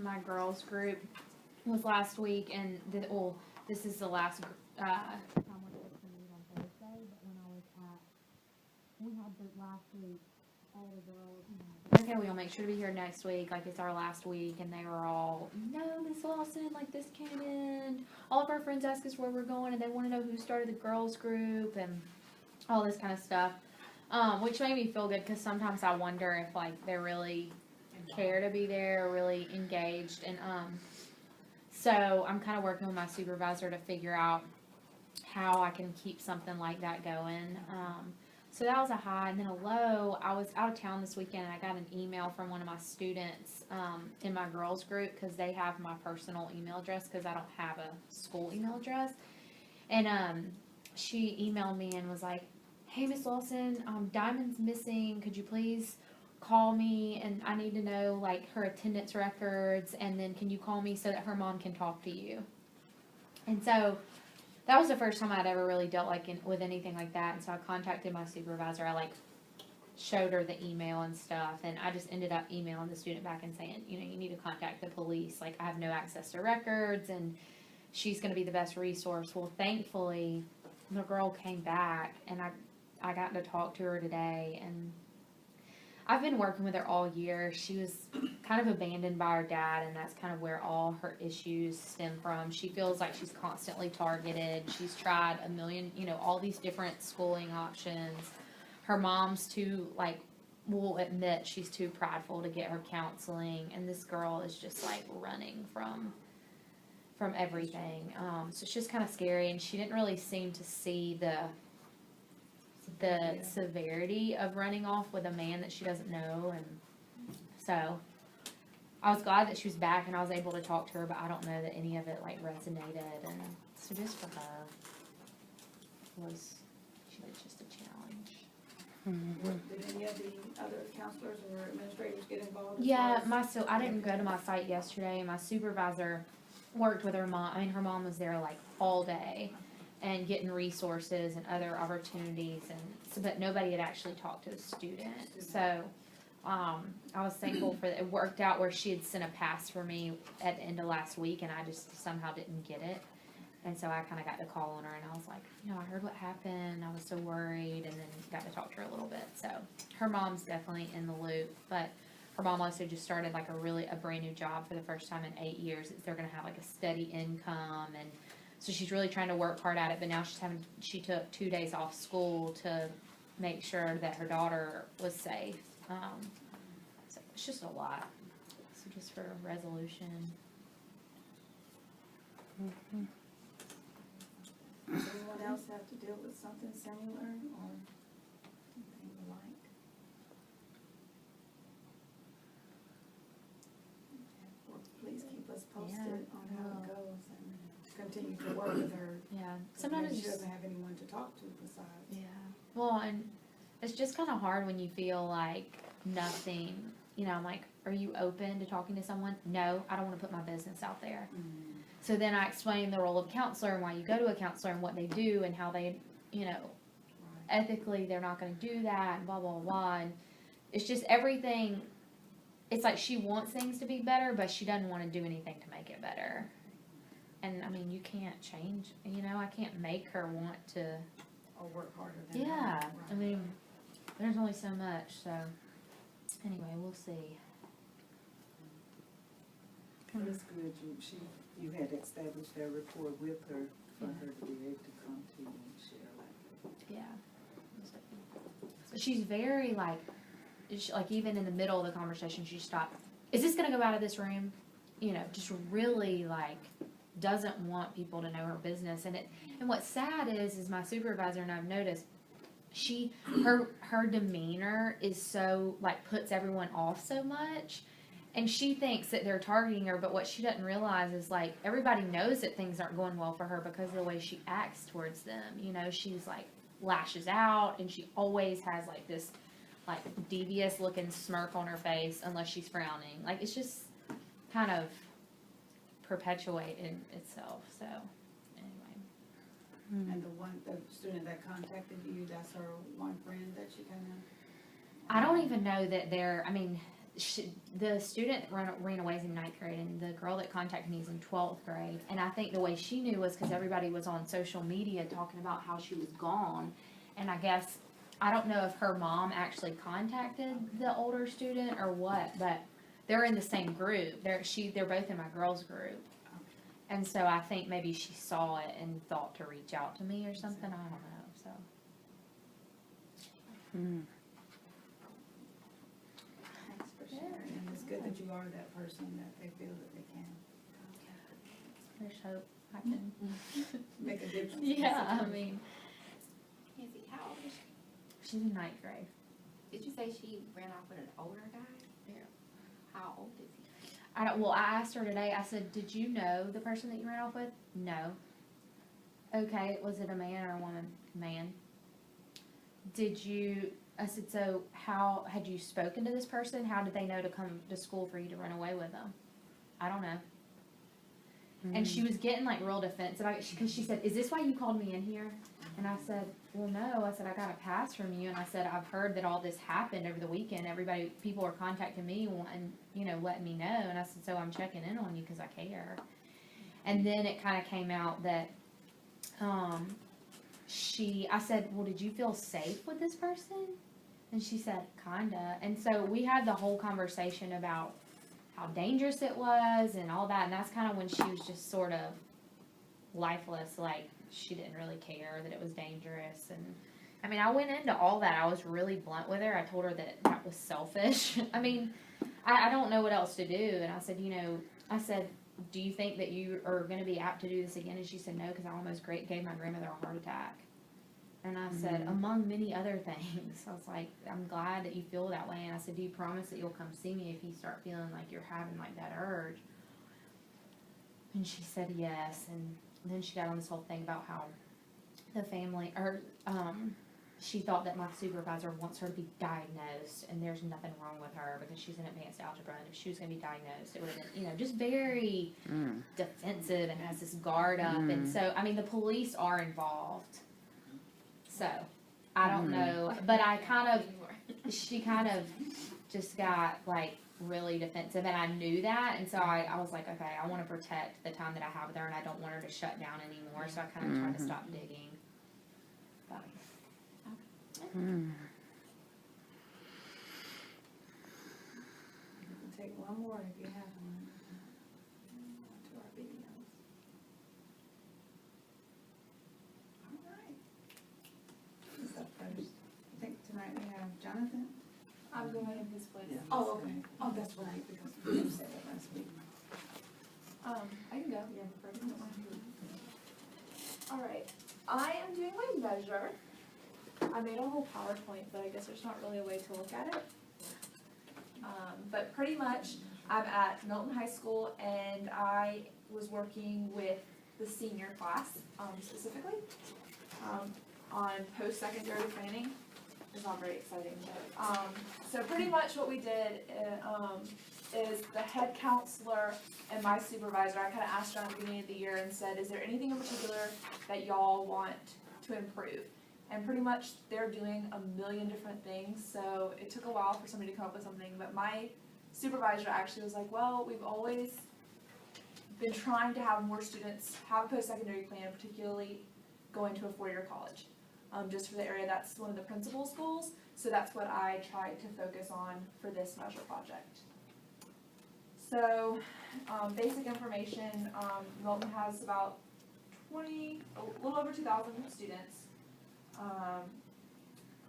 my girls group was last week, and this is the last time we're supposed to meet on Thursday. But when I was we had the last week, all the girls, okay, we'll make sure to be here next week, like it's our last week, and they were all, no, Miss Lawson, like this can't end. All of our friends ask us where we're going, and they want to know who started the girls group, and all this kind of stuff, which made me feel good, because sometimes I wonder if, like, they really care to be there, or really engaged, and, so I'm kind of working with my supervisor to figure out how I can keep something like that going. So that was a high, and then a low. I was out of town this weekend, and I got an email from one of my students in my girls group, because they have my personal email address, because I don't have a school email address. And she emailed me and was like, "Hey, Miss Lawson, Diamond's missing. Could you please call me? And I need to know like her attendance records, and then can you call me so that her mom can talk to you?" And so that was the first time I'd ever really dealt with anything like that. And so I contacted my supervisor. I showed her the email and stuff, and I just ended up emailing the student back and saying, you need to contact the police. Like, I have no access to records, and she's going to be the best resource. Well, thankfully, the girl came back, and I got to talk to her today, and I've been working with her all year. She was kind of abandoned by her dad, and that's kind of where all her issues stem from. She feels like she's constantly targeted. She's tried a million, all these different schooling options. Her mom's will admit she's too prideful to get her counseling, and this girl is just running from everything. So it's just kind of scary, and she didn't really seem to see the severity of running off with a man that she doesn't know. And so I was glad that she was back and I was able to talk to her, but I don't know that any of it resonated. And so just for her she was just a challenge. Did any of the other counselors or administrators get involved? Yeah, I didn't go to my site yesterday. My supervisor worked with her mom. I mean, her mom was there all day and getting resources and other opportunities, and so, but nobody had actually talked to the student. So I was thankful for that. It worked out where she had sent a pass for me at the end of last week, and I just somehow didn't get it. And so I kind of got to call on her, and I was like, I heard what happened. I was so worried, and then got to talk to her a little bit. So her mom's definitely in the loop, but her mom also just started a brand new job for the first time in 8 years. They're going to have a steady income, and so she's really trying to work hard at it. But now she took 2 days off school to make sure that her daughter was safe. So it's just a lot. So just for resolution. Mm-hmm. Does anyone else have to deal with something similar or anything like? Well, please keep us posted on how it goes and continue to work with her. Yeah. Sometimes she doesn't have anyone to talk to besides. Yeah. Well, and it's just kind of hard when you feel like nothing, I'm like, are you open to talking to someone? No, I don't want to put my business out there. Mm-hmm. So then I explain the role of a counselor and why you go to a counselor and what they do and how they, ethically they're not going to do that and blah, blah, blah. And it's just everything. It's like she wants things to be better, but she doesn't want to do anything to make it better. And I mean, you can't change, I can't make her want to. Or work harder than her. Right. I mean, there's only so much, so anyway, we'll see. But it's good you had established that rapport with her for her to be able to come to you and share Yeah. So she's very even in the middle of the conversation, she stopped. Is this going to go out of this room? Just really doesn't want people to know her business. And what's sad is my supervisor, and I've noticed, her demeanor is so puts everyone off so much, and she thinks that they're targeting her, but what she doesn't realize is everybody knows that things aren't going well for her because of the way she acts towards them. She's lashes out, and she always has this devious looking smirk on her face unless she's frowning. It's just kind of perpetuated itself. So anyway. And the student that contacted you, that's her one friend that she kind of. I don't even know that the student ran away is in 9th grade, and the girl that contacted me is in 12th grade. And I think the way she knew was because everybody was on social media talking about how she was gone. And I guess, I don't know if her mom actually contacted the older student or what, but they're in the same group. They're both in my girls group. And so I think maybe she saw it and thought to reach out to me or something. I don't know, so. Thanks for sharing, and it's good that you are that person that they feel that they can There's hope. I can. make a difference. Yeah, I mean, Nancy, how old is she? she's in 9th grade. Did you say she ran off with an older guy? Yeah. How old is he? I asked her today, I said, did you know the person that you ran off with? No. Okay, was it a man or a woman? Man. I said, so how, had you spoken to this person? How did they know to come to school for you to run away with them? I don't know. And she was getting like real defensive, because she said, is this why you called me in here? And I said, well, no. I said, I got a pass from you, and I said, I've heard that all this happened over the weekend. People are contacting me wanting, letting me know. And I said, so I'm checking in on you because I care. And then it kind of came out that, I said, well, did you feel safe with this person? And she said, kinda. And so we had the whole conversation about how dangerous it was and all that. And that's kind of when she was just sort of lifeless, like she didn't really care that it was dangerous. And I mean, I went into all that. I was really blunt with her. I told her that was selfish. I mean, I don't know what else to do. And I said, do you think that you are going to be apt to do this again? And she said, no, because I almost gave my grandmother a heart attack. And I said, among many other things. I was like, I'm glad that you feel that way. And I said, do you promise that you'll come see me if you start feeling like you're having like that urge? And she said yes. And then she got on this whole thing about how the family, she thought that my supervisor wants her to be diagnosed, and there's nothing wrong with her because she's in advanced algebra, and if she was going to be diagnosed, it would have been, just very defensive and has this guard up. And so, I mean, the police are involved. So, I don't know, but she kind of just got like really defensive, and I knew that, and so I was like, okay, I want to protect the time that I have with her, and I don't want her to shut down anymore, so I kind of tried to stop digging. But, You can take one more if you have one. To our videos. All right. Who's up first? I think tonight we have Jonathan. I'm going in his place. Oh, okay. Oh, that's right, because you said that last week. I can go. Yeah, prefer to. All right, I am doing my measure. I made a whole PowerPoint, but I guess there's not really a way to look at it. But pretty much, I'm at Milton High School, and I was working with the senior class, specifically, on post-secondary planning. It's not very exciting, but, so pretty much what we did, is the head counselor and my supervisor, I kinda asked around at the beginning of the year and said, is there anything in particular that y'all want to improve? And pretty much they're doing a million different things, so it took a while for somebody to come up with something, but my supervisor actually was like, well, we've always been trying to have more students have a post-secondary plan, particularly going to a four-year college. Just for the area, that's one of the principal schools, so that's what I tried to focus on for this measure project. So, basic information, Milton has about a little over 2,000 students,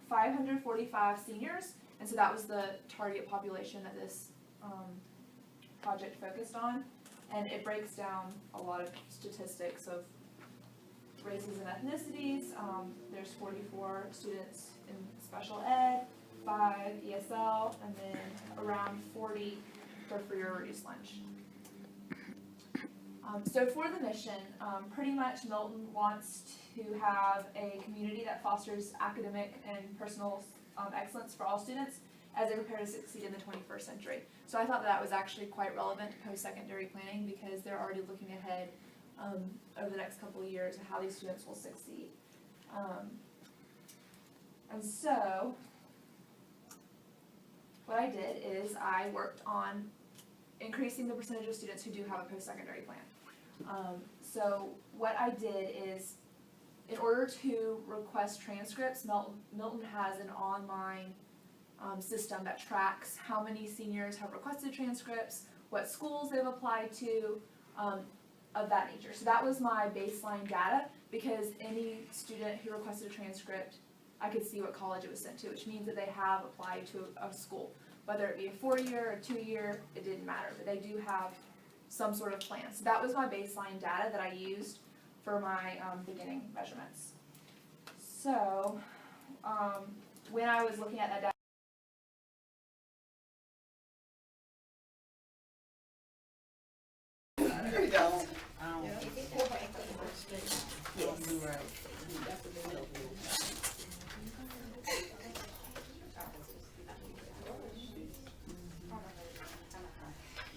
545 seniors, and so that was the target population that this project focused on, and it breaks down a lot of statistics of races and ethnicities. There's 44 students in special ed, 5 ESL, and then around 40 for free or reduced lunch. So for the mission, pretty much Milton wants to have a community that fosters academic and personal excellence for all students as they prepare to succeed in the 21st century. So I thought that was actually quite relevant to post-secondary planning because they're already looking ahead over the next couple of years and how these students will succeed. And so, what I did is I worked on increasing the percentage of students who do have a post-secondary plan. So what I did is, in order to request transcripts, Milton has an online system that tracks how many seniors have requested transcripts, what schools they've applied to, of that nature. So that was my baseline data, because any student who requested a transcript, I could see what college it was sent to, which means that they have applied to a school. Whether it be a 4-year or 2-year, it didn't matter, but they do have some sort of plan. So that was my baseline data that I used for my beginning measurements. So when I was looking at that data, You don't.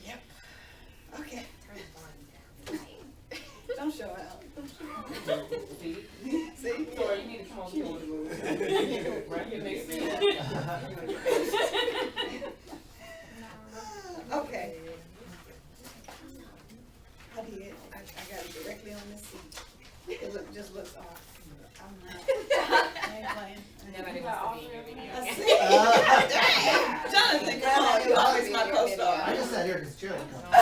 Yep. Okay. Don't show out. See? Sorry, you need to come on board. Right here next to me. Okay. I did. I got it directly on this seat. It just looks off. I'm not. I ain't playing. Nobody wants to be in your video. I see. Dang. Jonathan, come on, you always my co-star. I just sat here because Julie come.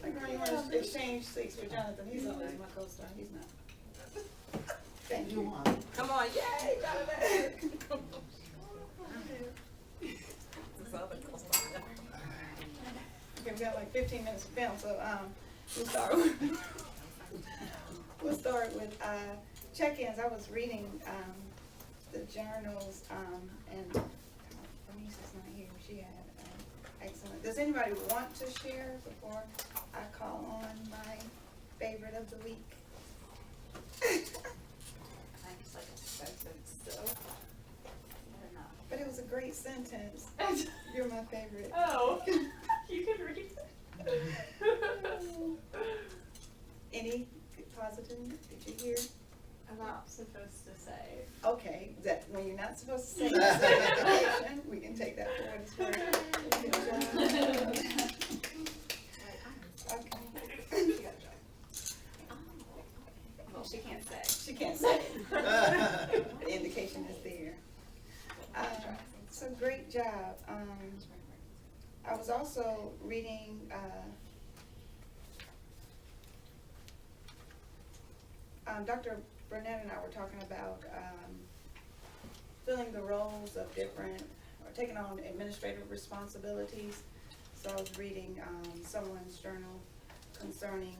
Like, girl, you want to exchange seats with Jonathan? He's always my co-star. He's not. Thank you. Come on, yay, Jonathan. Okay, we got like 15 minutes to film, so we'll start with check-ins. I was reading the journals, and Bernice is not here. She had excellent. Does anybody want to share before I call on my favorite of the week? But it was a great sentence. You're my favorite. oh, you can read it. Any positive? Did you hear? I'm not supposed to say. Okay, that when you're not supposed to say that's an indication, we can take that for what it's worth. Okay. Well, she can't say. She can't say. The indication is there. So great job. I was also reading, Dr. Burnett and I were talking about filling the roles of different, or taking on administrative responsibilities. So I was reading someone's journal concerning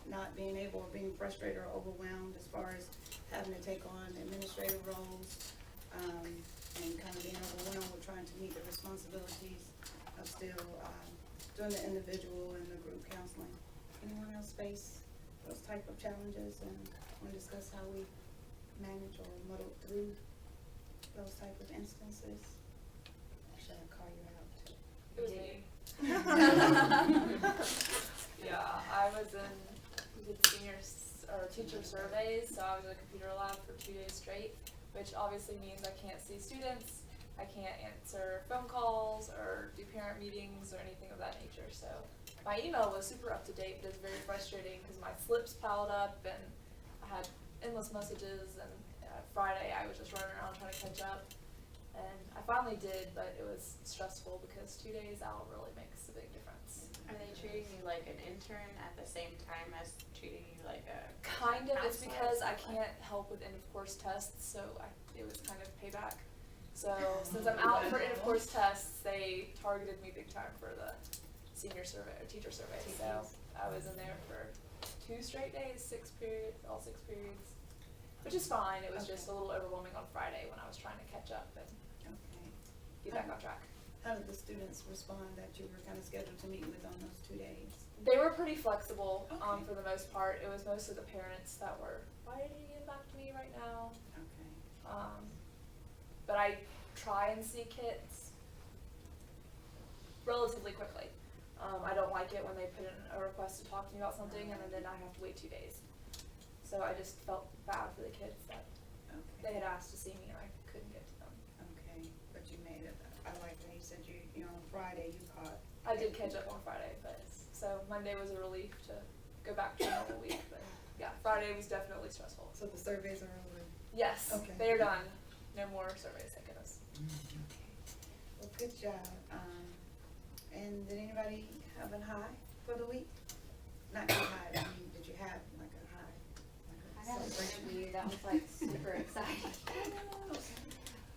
not being able, or being frustrated or overwhelmed as far as having to take on administrative roles, and kind of being overwhelmed with trying to meet the responsibilities of still doing the individual and the group counseling. Anyone else face those type of challenges and want to discuss how we manage or muddle through those type of instances? Or should I call you out too? It was me. Yeah, I was we did teacher surveys, so I was in a computer lab for 2 days straight, which obviously means I can't see students, I can't answer phone calls or do parent meetings or anything of that nature. So my email was super up to date, but it's very frustrating because my slips piled up and I had endless messages, and Friday I was just running around trying to catch up. And I finally did, but it was stressful because 2 days out really makes a big difference. Are they treating you like an intern at the same time as treating you like a Kind of, it's counselor? because I can't help with end of course tests, so it was kind of payback. So since I'm out for end of course tests, they targeted me big time for the senior survey or teacher survey. So I was in there for 2 straight days, all 6 periods, which is fine. It was just a little overwhelming on Friday when I was trying to catch up and get back on track. How did the students respond that you were kind of scheduled to meet with on those 2 days? They were pretty flexible Okay. for the most part. It was mostly the parents that were, why didn't you get back to me right now? Okay. But I try and see kids relatively quickly. I don't like it when they put in a request to talk to me about something and then I have to wait 2 days. So I just felt bad for the kids that they Okay. had asked to see me and I couldn't get to them. Okay, but you made it said you know, on Friday you caught. I did catch up on Friday, but, so Monday was a relief to go back to a normal week, but yeah, Friday was definitely stressful. So the surveys are over. Yes, Okay. they are done. No more surveys, thank goodness. Well, good job. And did anybody have a high for the week? Not a high, I mean, did you have like a high? I got an interview that was like super exciting.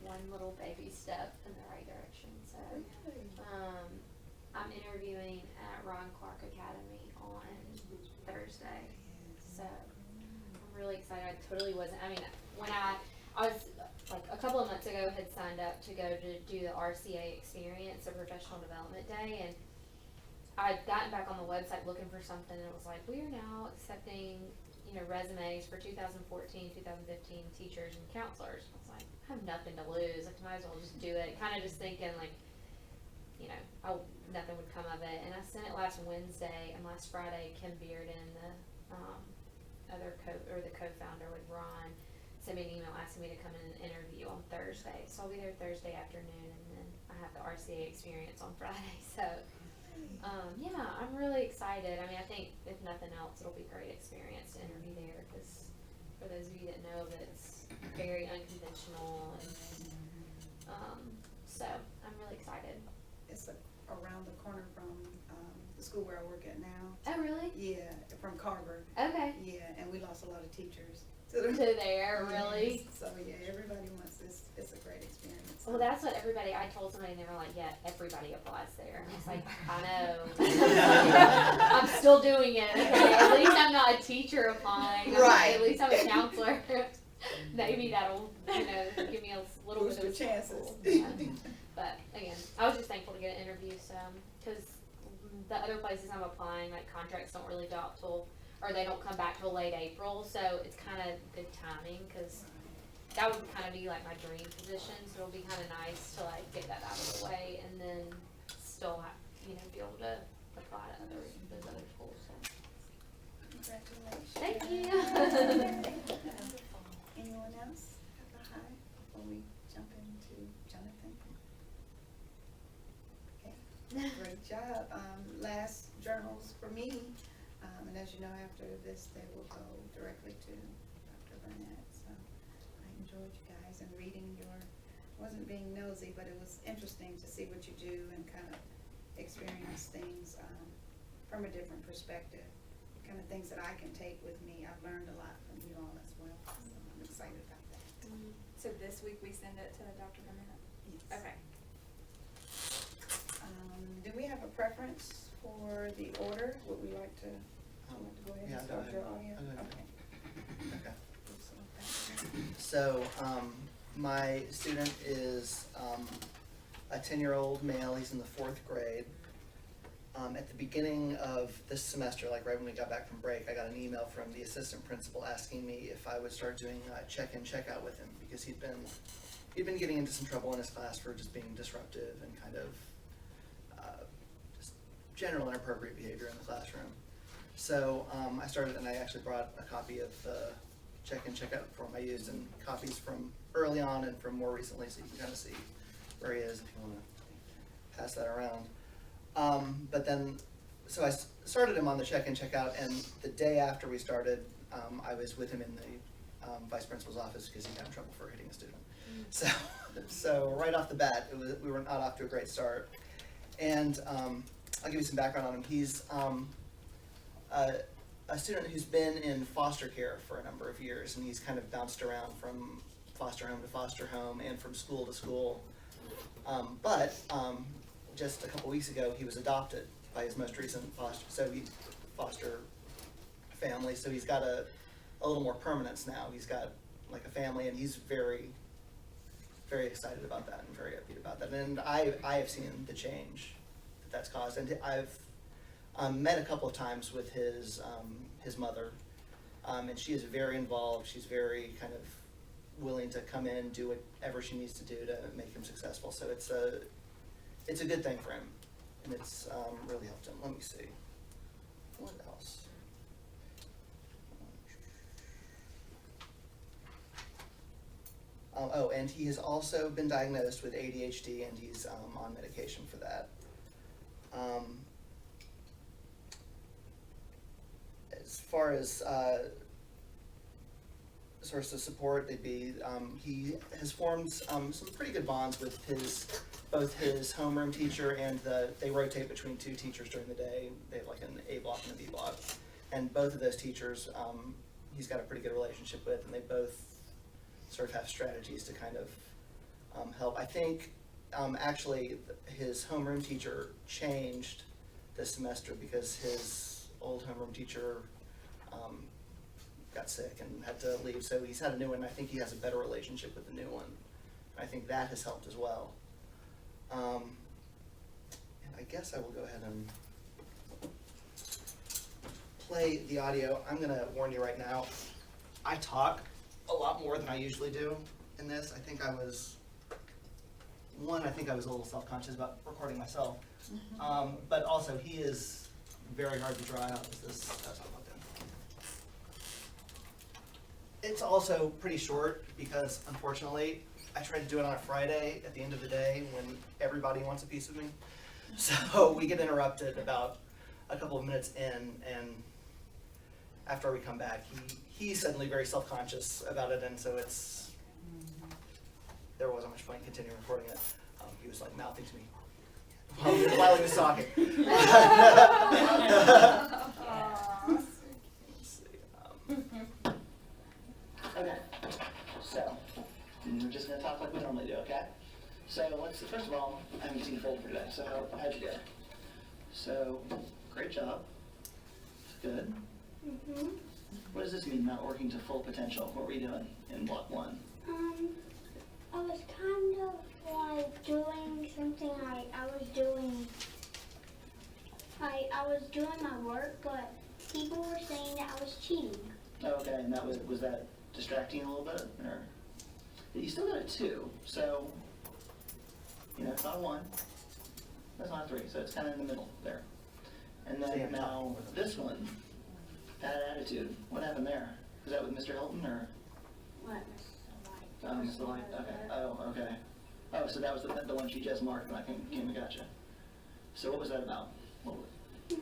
One little baby step in the right direction, so. I'm interviewing at Ron Clark Academy on Thursday, so I'm really excited. I totally wasn't, I mean, when I was, like, a couple of months ago, had signed up to go to do the RCA experience, a professional development day, and I'd gotten back on the website looking for something, and it was like, we are now accepting, you know, resumes for 2014, 2015 teachers and counselors. I was like, I have nothing to lose, I might as well just do it, kinda just thinking like, you know, nothing would come of it, and I sent it last Wednesday, and last Friday, Kim Bearden, the, the co-founder with Ron, sent me an email asking me to come in and interview on Thursday, so I'll be there Thursday afternoon, and then I have the RCA experience on Friday, so, yeah, I'm really excited. I mean, I think if nothing else, it'll be a great experience to interview there, because for those of you that know of it, it's very unconventional, and, so I'm really excited. It's around the corner from, the school where I work at now. Oh, really? Yeah, from Carver. Okay. Yeah, and we lost a lot of teachers To there, really? Yes. So, yeah, everybody wants this. It's a great experience. Well, that's what everybody, I told somebody and they were like, yeah, everybody applies there. And I was like, I know. I'm still doing it. Okay? At least I'm not a teacher applying. Right. At least I'm a counselor. Maybe that'll, you know, give me a little Boost bit of your chances. Yeah. But again, I was just thankful to get an interview, so, cause the other places I'm applying, like contracts don't really drop till, or they don't come back till late April, so it's kinda good timing, cause that would kinda be like my dream position, so it'll be kinda nice to like get that out of the way and then still have, you know, be able to apply to those other schools, so. Congratulations. Thank you. Anyone else have a high before we jump into Jonathan? Okay, great job. Last journals for me, and as you know, after this, they will go directly to Dr. Burnett, so I enjoyed you guys and reading your, wasn't being nosy, but it was interesting to see what you do and kind of experience things, from a different perspective. Kind of things that I can take with me. I've learned a lot from you all as well, so I'm excited about that. So this week we send it to Dr. Burnett? Yes. Okay. Do we have a preference for the order? Would we like to, go ahead Yeah, and go start ahead. your audio? I'll go ahead. Okay. Okay. So, So, my student is a 10-year-old male. He's in the 4th grade. At the beginning of this semester, like right when we got back from break, I got an email from the assistant principal asking me if I would start doing check-in, check-out with him, because he'd been getting into some trouble in his class for just being disruptive and kind of just general inappropriate behavior in the classroom. So I started, and I actually brought a copy of the check-in, check-out form I used, and copies from early on and from more recently, so you can kind of see where he is if you want to pass that around. But then, so I started him on the check-in, check-out, and the day after we started, I was with him in the vice principal's office because he got in trouble for hitting a student. So right off the bat, we were not off to a great start. And I'll give you some background on him. He's a student who's been in foster care for a number of years, and he's kind of bounced around from foster home to foster home and from school to school. But just a couple weeks ago, he was adopted by his most recent foster family, so he's got a little more permanence now. He's got like a family, and he's very, very excited about that and very upbeat about that. And I have seen the change that's caused, and I've met a couple of times with his mother, and she is very involved. She's very kind of willing to come in, do whatever she needs to do to make him successful. So it's a good thing for him, and it's really helped him. Let me see. What else? And he has also been diagnosed with ADHD, and he's on medication for that. As far as source of support, they'd be, he has formed some pretty good bonds with both his homeroom teacher and they rotate between two teachers during the day. They have like an A block and a B block. And both of those teachers, he's got a pretty good relationship with, and they both sort of have strategies to kind of help. I think actually his homeroom teacher changed this semester because his old homeroom teacher got sick and had to leave, so he's had a new one. I think he has a better relationship with the new one. I think that has helped as well. And I guess I will go ahead and play the audio. I'm gonna warn you right now, I talk a lot more than I usually do in this. I think I was a little self-conscious about recording myself. But also he is very hard to draw out. That's not plugged in. It's also pretty short because unfortunately I tried to do it on a Friday at the end of the day when everybody wants a piece of me. So we get interrupted about a couple of minutes in, and after we come back, he's suddenly very self-conscious about it, and so there wasn't much point in continuing recording it. He was like mouthing to me while he was talking. Let's see. Okay, so we're just gonna talk like we normally do, okay? So first of all, I haven't seen you fold for today, so how'd you do? So, great job. It's good. Mm-hmm. What does this mean, not working to full potential? What were you doing in block 1? I was kind of like doing something I was doing my work, but people were saying that I was cheating. Okay, and that was that distracting you a little bit, or? You still got a 2, so, it's not a 1, that's not a 3, so it's kind of in the middle there. And then now, this one, bad attitude, what happened there? Was that with Mr. Hilton, or? What? Mr. Light, okay, oh, okay. Oh, so that was the one she just marked when I came and got you. So what was that about? What was it?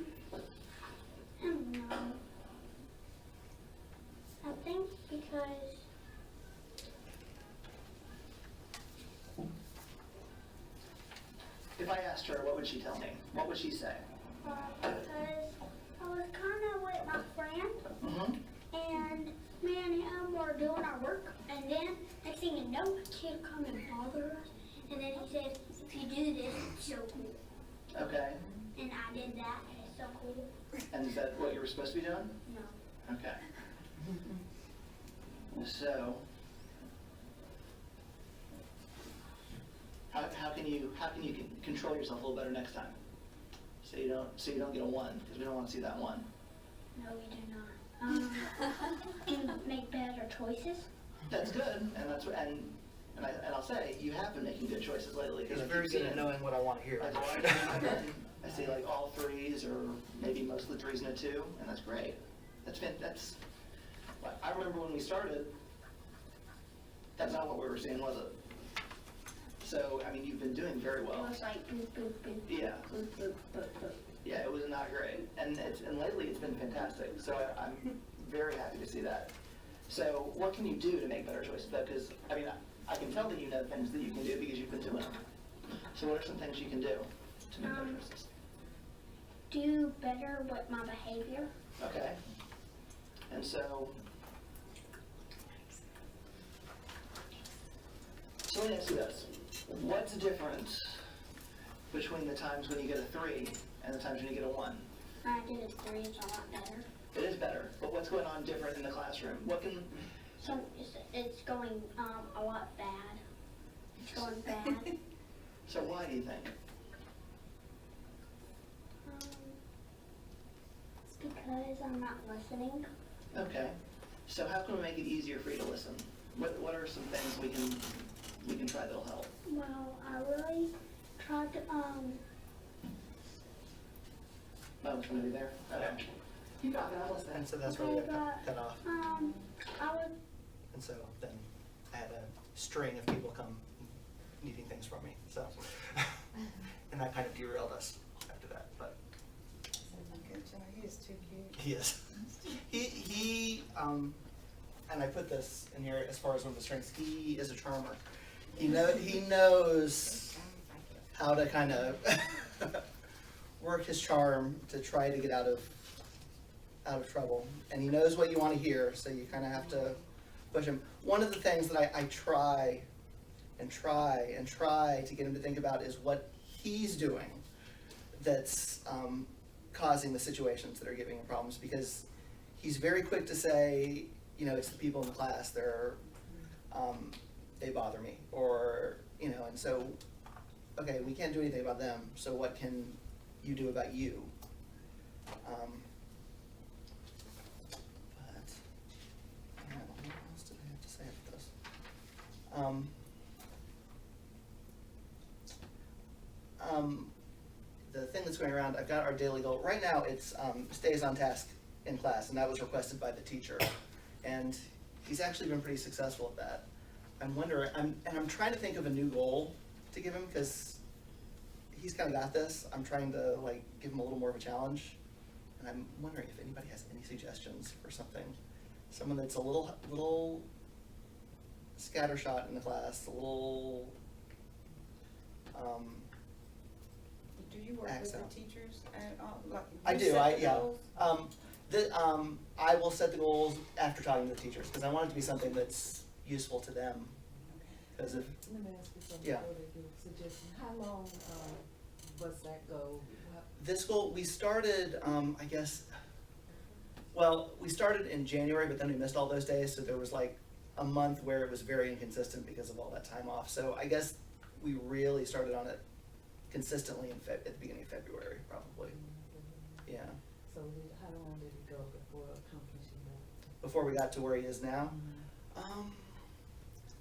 I don't know. I think because If I asked her, what would she tell me? What would she say? because I was kind of with my friend, Mm-hmm. and me and him were doing our work, and then next thing you know, a kid come and bother us, and then he said, if you do this, it's so cool. Okay. And I did that, and it's so cool. And is that what you were supposed to be doing? No. Okay. So, how can you control yourself a little better next time? So you don't get a 1, because we don't want to see that 1. No, we do not. Do make better choices. That's good, and I'll say you have been making good choices lately. He's Because very good at knowing what I want to hear. I see like all 3s, or maybe most of the 3s and a 2, and that's great. I remember when we started, that's not what we were seeing, was it? So, I mean, you've been doing very well. It was like boop, boop, boop, Yeah. boop, boop, boop, boop. Yeah, it was not great, and lately it's been fantastic. So I'm very happy to see that. So what can you do to make better choices, though? Because I mean, I can tell that you know things that you can do because you've been doing them. So what are some things you can do to make better choices? Do better with my behavior. Okay. And so let me ask you this: what's different between the times when you get a 3 and the times when you get a 1? I did a 3, it's a lot better. It is better, but what's going on different in the classroom? It's going a lot bad. It's going bad. So why do you think? It's because I'm not listening. Okay. So how can we make it easier for you to listen? What are some things we can try that'll help? Well, I really tried to Oh, it's gonna be there? Okay. You got that. And so that's where we got cut off. I was And so then I had to string of people come needing things from me, so. And that kind of derailed us after that, but Good job, he is too cute. he is. And I put this in here as far as one of the strengths, he is a charmer. He knows how to kind of work his charm to try to get out of trouble. And he knows what you want to hear, so you kind of have to push him. One of the things that I try to get him to think about is what he's doing that's causing the situations that are giving him problems, because he's very quick to say, you know, it's the people in the class, they bother me, or, you know, and so, okay, we can't do anything about them, so what can you do about you? But, I don't know, what else did I have to say about this? The thing that's going around, I've got our daily goal. Right now, it's stays on task in class, and that was requested by the teacher. And he's actually been pretty successful at that. I'm wondering, I'm trying to think of a new goal to give him, because he's kind of got this. I'm trying to like give him a little more of a challenge. And I'm wondering if anybody has any suggestions for something. Someone that's a little scattershot in the class, a little, Do you work with Accent. the teachers and all, like? I you do, set the yeah. goals? I will set the goals after talking to the teachers, because I want it to be something that's useful to them. Because if, Let me ask you something, Yeah. before they give a suggestion, how long, was that goal? this goal, we started, I guess, well, we started in January, but then we missed all those days, so there was like a month where it was very inconsistent because of all that time off. So I guess we really started on it consistently at the beginning of February, probably, yeah. So how long did it go before accomplishing that? Before we got to where he is now.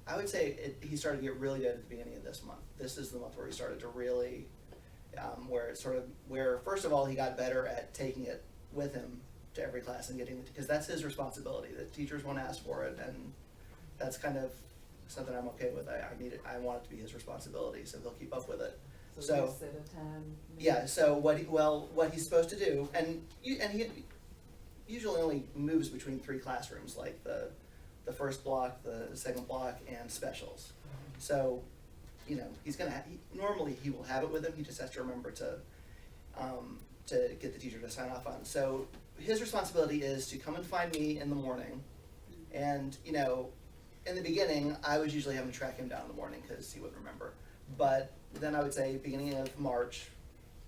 I would say he started to get really good at the beginning of this month. This is the month where he started to really, where first of all, he got better at taking it with him to every class and getting, because that's his responsibility. The teachers won't ask for it, and that's kind of something I'm okay with. I want it to be his responsibility, so he'll keep up with it. So- you set a time? maybe? Yeah, so what he's supposed to do, and he usually only moves between 3 classrooms, like the first block, the second block, and specials. So, you know, normally he will have it with him, he just has to remember to get the teacher to sign off on it. So his responsibility is to come and find me in the morning, and, you know, in the beginning, I was usually having to track him down in the morning because he wouldn't remember. But then I would say beginning of March,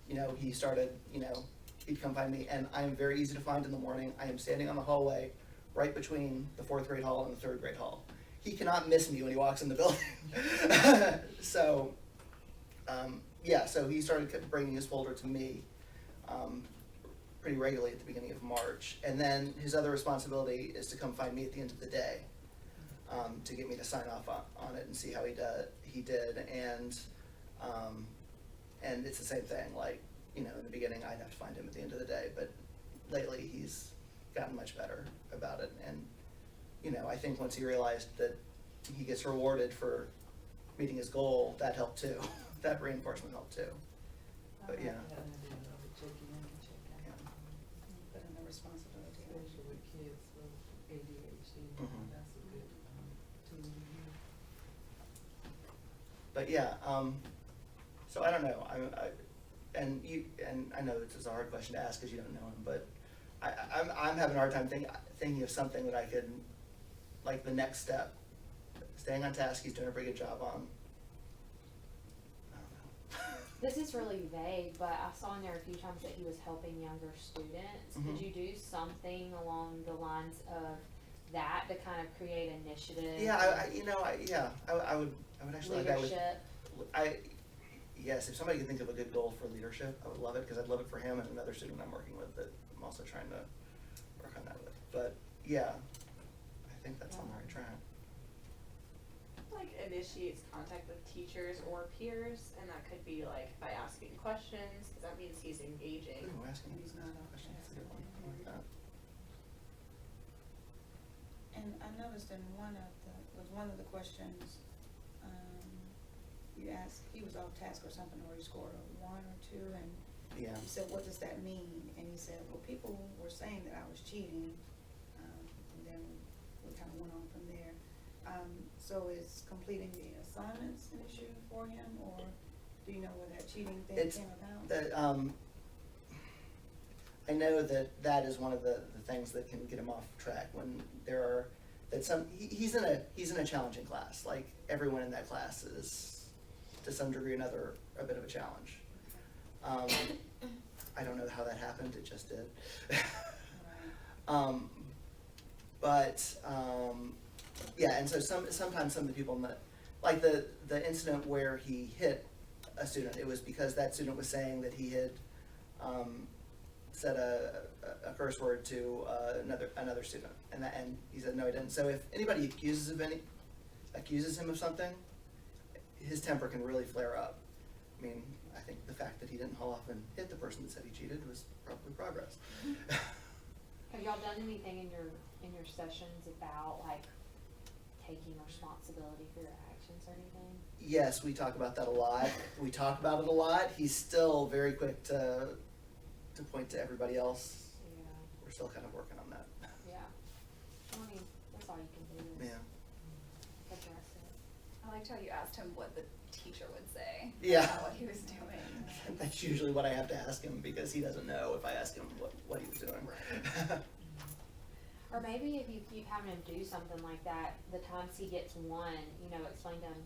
you know, he started, you know, he'd come find me, and I am very easy to find in the morning. I am standing on the hallway right between the 4th grade hall and the 3rd grade hall. He cannot miss me when he walks in the building. So, yeah, so he started bringing his folder to me pretty regularly at the beginning of March. And then his other responsibility is to come find me at the end of the day to get me to sign off on it and see how he did. And it's the same thing, like, you know, in the beginning, I'd have to find him at the end of the day, but lately he's gotten much better about it. And, you know, I think once he realized that he gets rewarded for meeting his goal, that helped too. That reinforcement helped too. But yeah. I like that idea of checking in and checking out. Put in the responsibility. Especially with kids with ADHD, Mhm. that's a good, tool to use. But yeah, so I don't know, and I know this is a hard question to ask because you don't know him, but I'm having a hard time thinking of something that I could, like the next step, staying on task, he's doing a pretty good job on. I don't know. This is really vague, but I saw in there a few times that he was helping younger students. Mhm. Could you do something along the lines of that to kind of create initiative? Yeah, I would actually like that with, Leadership. yes, if somebody could think of a good goal for leadership, I would love it, because I'd love it for him and another student I'm working with that I'm also trying to work on that with. But, yeah, I think that's on the right track. Like initiates contact with teachers or peers, and that could be like by asking questions, because that means he's engaging. Ooh, asking He's not a questions, that's a good one. I like that. And I noticed in one of the questions, task, he was off task or something, or he scored a 1 or 2, and Yeah. he said, what does that mean? And he said, well, people were saying that I was cheating, and then we kind of went on from there. So is completing the assignments an issue for him, or do you know where that cheating thing It's came about? that, I know that is one of the things that can get him off track when there are, that he's in a challenging class, like everyone in that class is to some degree or another a bit of a challenge. I don't know how that happened, it just did. Yeah, and so sometimes some of the people in the, like the incident where he hit a student, it was because that student was saying that he had said a curse word to another student, and he said no, he didn't. So if anybody accuses him of something, his temper can really flare up. I mean, I think the fact that he didn't haul off and hit the person that said he cheated was probably progress. Have y'all done anything in your sessions about like taking responsibility for your actions or anything? Yes, we talk about that a lot. He's still very quick to point to everybody else. Yeah. We're still kind of working on that. Yeah. I mean, that's all you can do is Yeah. address it. I liked how you asked him what the teacher would say. Yeah. About what he was doing. That's usually what I have to ask him because he doesn't know if I ask him what he was doing. Or maybe if you keep having him do something like that, the times he gets 1, explain to him,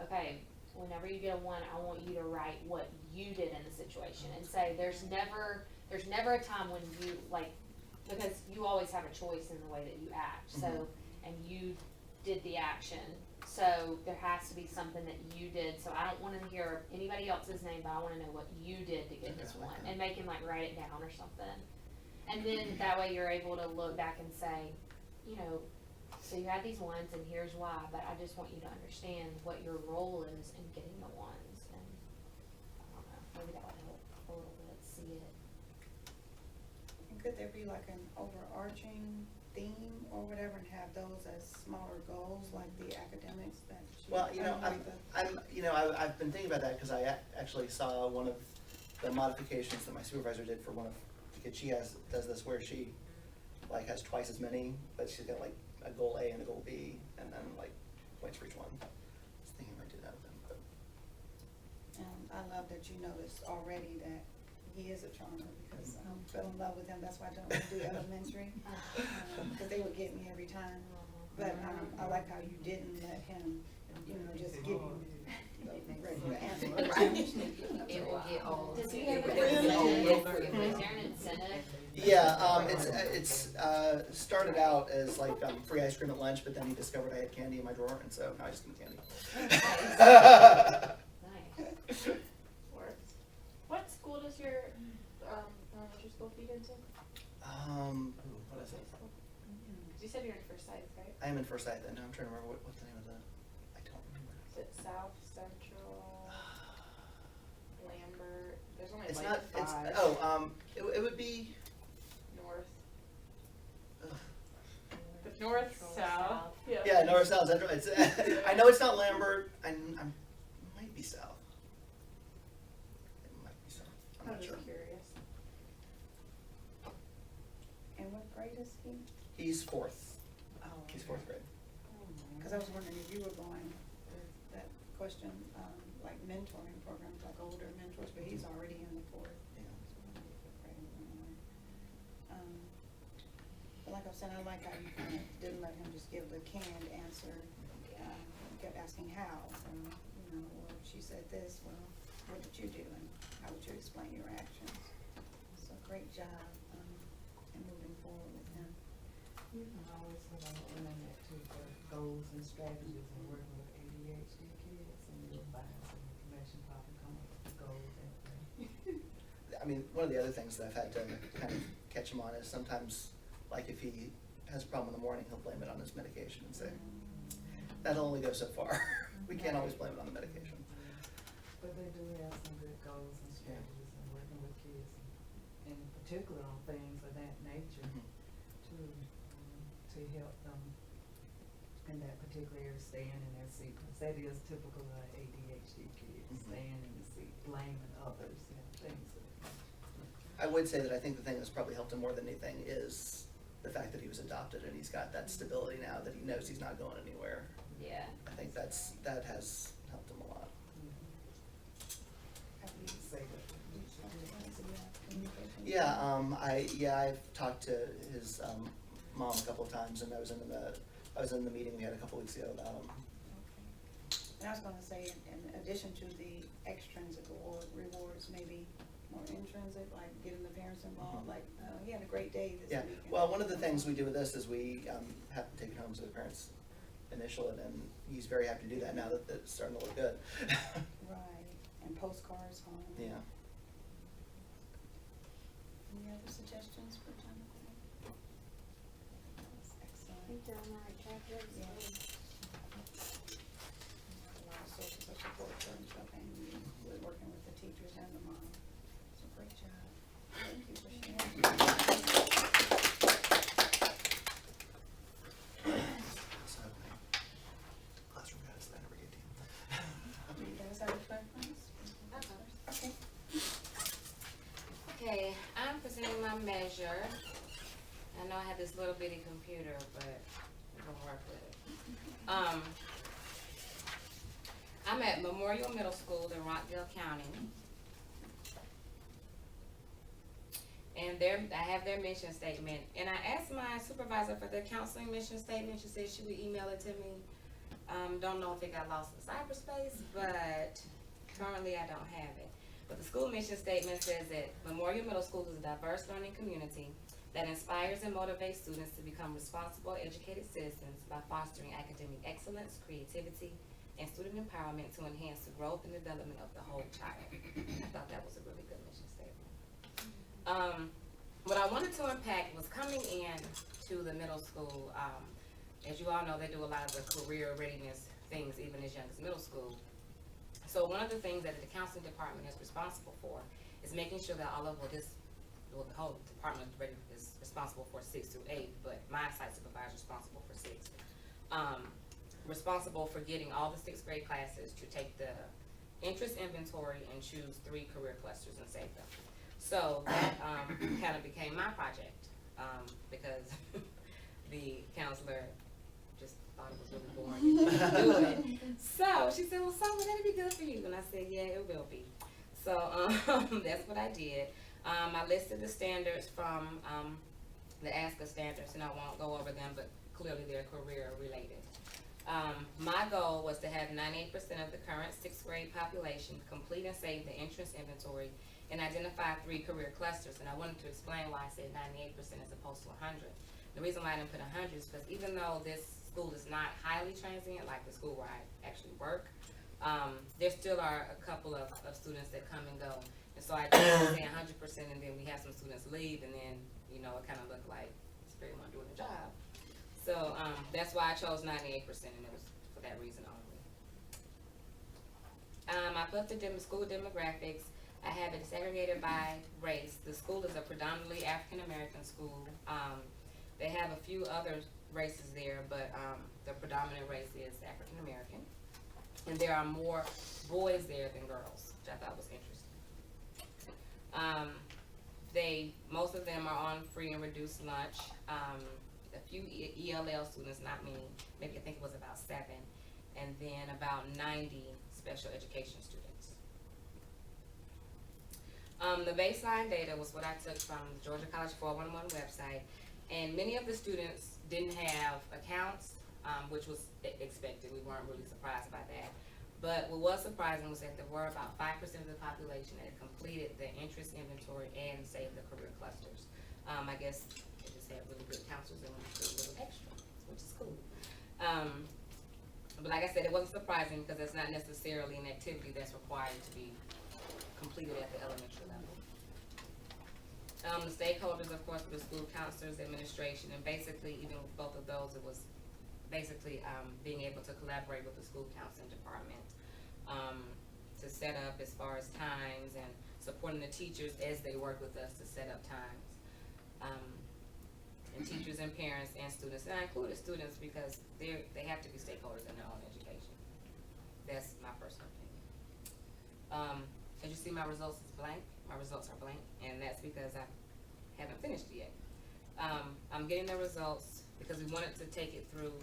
okay, whenever you get a 1, I want you to write what you did in the situation and say there's never a time when you because you always have a choice in the way that you act. So, and you did the action. So there has to be something that you did. So I don't want to hear anybody else's name, but I want to know what you did to get this 1, and make him write it down or something. And then that way you're able to look back and say, so you had these 1s and here's why, but I just want you to understand what your role is in getting the 1s. And I don't know, maybe that would help a little bit, see it. And could there be like an overarching theme or whatever, and have those as smaller goals, like the academics that you? Well, I've been thinking about that because I actually saw one of the modifications that my supervisor did for one of the kids. She does this where she has twice as many, but she's got a goal A and a goal B, and then points for each one. I was thinking I might do that with them, but. I love that you noticed already that he is a charmer, because I fell in love with him. That's why I don't want to do elementary, because they would get me every time. But I like how you didn't let him, just give you the regular answer. It will get old. Does he have is there an incentive? Yeah, it's started out as free ice cream at lunch, but then he discovered I had candy in my drawer, and so now I just give him candy. Nice. Works. What school does your elementary school feed into? What is it? You said you're in Forsyth, right? I am in Forsyth, and I'm trying to remember what's the name of I don't remember. Is it South, Central, Lambert? There's only It's like not, 5. it would be, North. ugh. North, Central, South. South. Yeah, North, South, Central. It's, I know it's not Lambert. I might be South. It might be South. I'm I'm not just sure. curious. And what grade is he? He's 4th. Oh, He's 4th grade. Because I was wondering if you were going, that question, like mentoring programs, like older mentors, but he's already in the 4th. Yeah. But like I said, I like how you kind of didn't let him just give the canned answer. You kept asking how, or she said this, well, what did you do, and how would you explain your actions? So great job, in moving forward with him. You can always put on the internet too, for goals and strategies and working with ADHD kids, and you'll find some information probably come up with goals and things. I mean, one of the other things that I've had to kind of catch him on is sometimes, if he has a problem in the morning, he'll blame it on his medication and say, that'll only go so far. We can't always blame it on the medication. But they do have some good goals and strategies and working with kids, in particular on things of that nature, Mhm. to help them in that particular area, staying in their seat, because that is typical of ADHD kids, staying in the seat, blaming others and things of that. I would say that I think the thing that's probably helped him more than anything is the fact that he was adopted and he's got that stability now that he knows he's not going anywhere. Yeah. I think that has helped him a lot. Happy to say that. Yeah, I've talked to his mom a couple of times, and I was in the meeting we had a couple weeks ago about him. And I was gonna say, in addition to the extrinsic rewards, maybe more intrinsic, like getting the parents involved, like, he had a great day this Yeah, weekend. well, one of the things we do with this is we have to take it home so the parents initial it, and he's very happy to do that now that it's starting to look good. Right, and postcards home. Yeah. Any other suggestions for Jonathan? That's excellent. I think they're on the right track, right? Yeah. A lot of sources of support for him, and we're working with the teachers and the mom. So great job. Thank you for sharing. Classroom guys, I never get to. Do you guys have any questions? Okay. Okay, I'm presenting my measure. I know I have this little bitty computer, but we're gonna work with it. I'm at Memorial Middle School in Rockdale County. And I have their mission statement. And I asked my supervisor for the counseling mission statement. She said she would email it to me. Don't know if it got lost in cyberspace, but currently I don't have it. But the school mission statement says that Memorial Middle School is a diverse learning community that inspires and motivates students to become responsible, educated citizens by fostering academic excellence, creativity, and student empowerment to enhance the growth and development of the whole child. I thought that was a really good mission statement. What I wanted to unpack was coming in to the middle school. As you all know, they do a lot of the career readiness things even as young as middle school. So one of the things that the counseling department is responsible for is making sure that all of the whole department is responsible for 6 through 8, but my site supervisor is responsible for 6. Responsible for getting all the 6th grade classes to take the interest inventory and choose 3 career clusters and save them. So that kind of became my project because the counselor just thought it was really boring and didn't do it. So she said, well, Summer, that'd be good for you. And I said, yeah, it will be. So that's what I did. I listed the standards from the ASCA standards, and I won't go over them, but clearly they're career related. My goal was to have 98% of the current 6th grade population complete and save the entrance inventory and identify 3 career clusters. And I wanted to explain why I said 98% as opposed to 100. The reason why I didn't put 100 is because even though this school is not highly transient, like the school where I actually work, there still are a couple of students that come and go. And so I didn't say 100%, and then we have some students leave, and then, you know, it kind of looked like it's very much doing the job. So that's why I chose 98%, and it was for that reason only. I put the school demographics. I have it segregated by race. The school is a predominantly African-American school. They have a few other races there, but the predominant race is African-American. And there are more boys there than girls, which I thought was interesting. Most of them are on free and reduced lunch. A few ELL students, not many, maybe I think it was about 7, and then about 90 special education students. The baseline data was what I took from the Georgia College 411 website, and many of the students didn't have accounts, which was expected. We weren't really surprised by that. But what was surprising was that there were about 5% of the population that had completed the interest inventory and saved the career clusters. I guess they just had really good counselors and wanted to do a little extra, which is cool. But like I said, it wasn't surprising because it's not necessarily an activity that's required to be completed at the elementary level. The stakeholders, of course, were the school counselors, administration, and basically, even with both of those, it was basically being able to collaborate with the school counseling department to set up as far as times and supporting the teachers as they work with us to set up times. and teachers and parents and students. And I included students because they have to be stakeholders in their own education. That's my personal opinion. As you see, my results is blank. My results are blank, and that's because I haven't finished yet. I'm getting the results because we wanted to take it through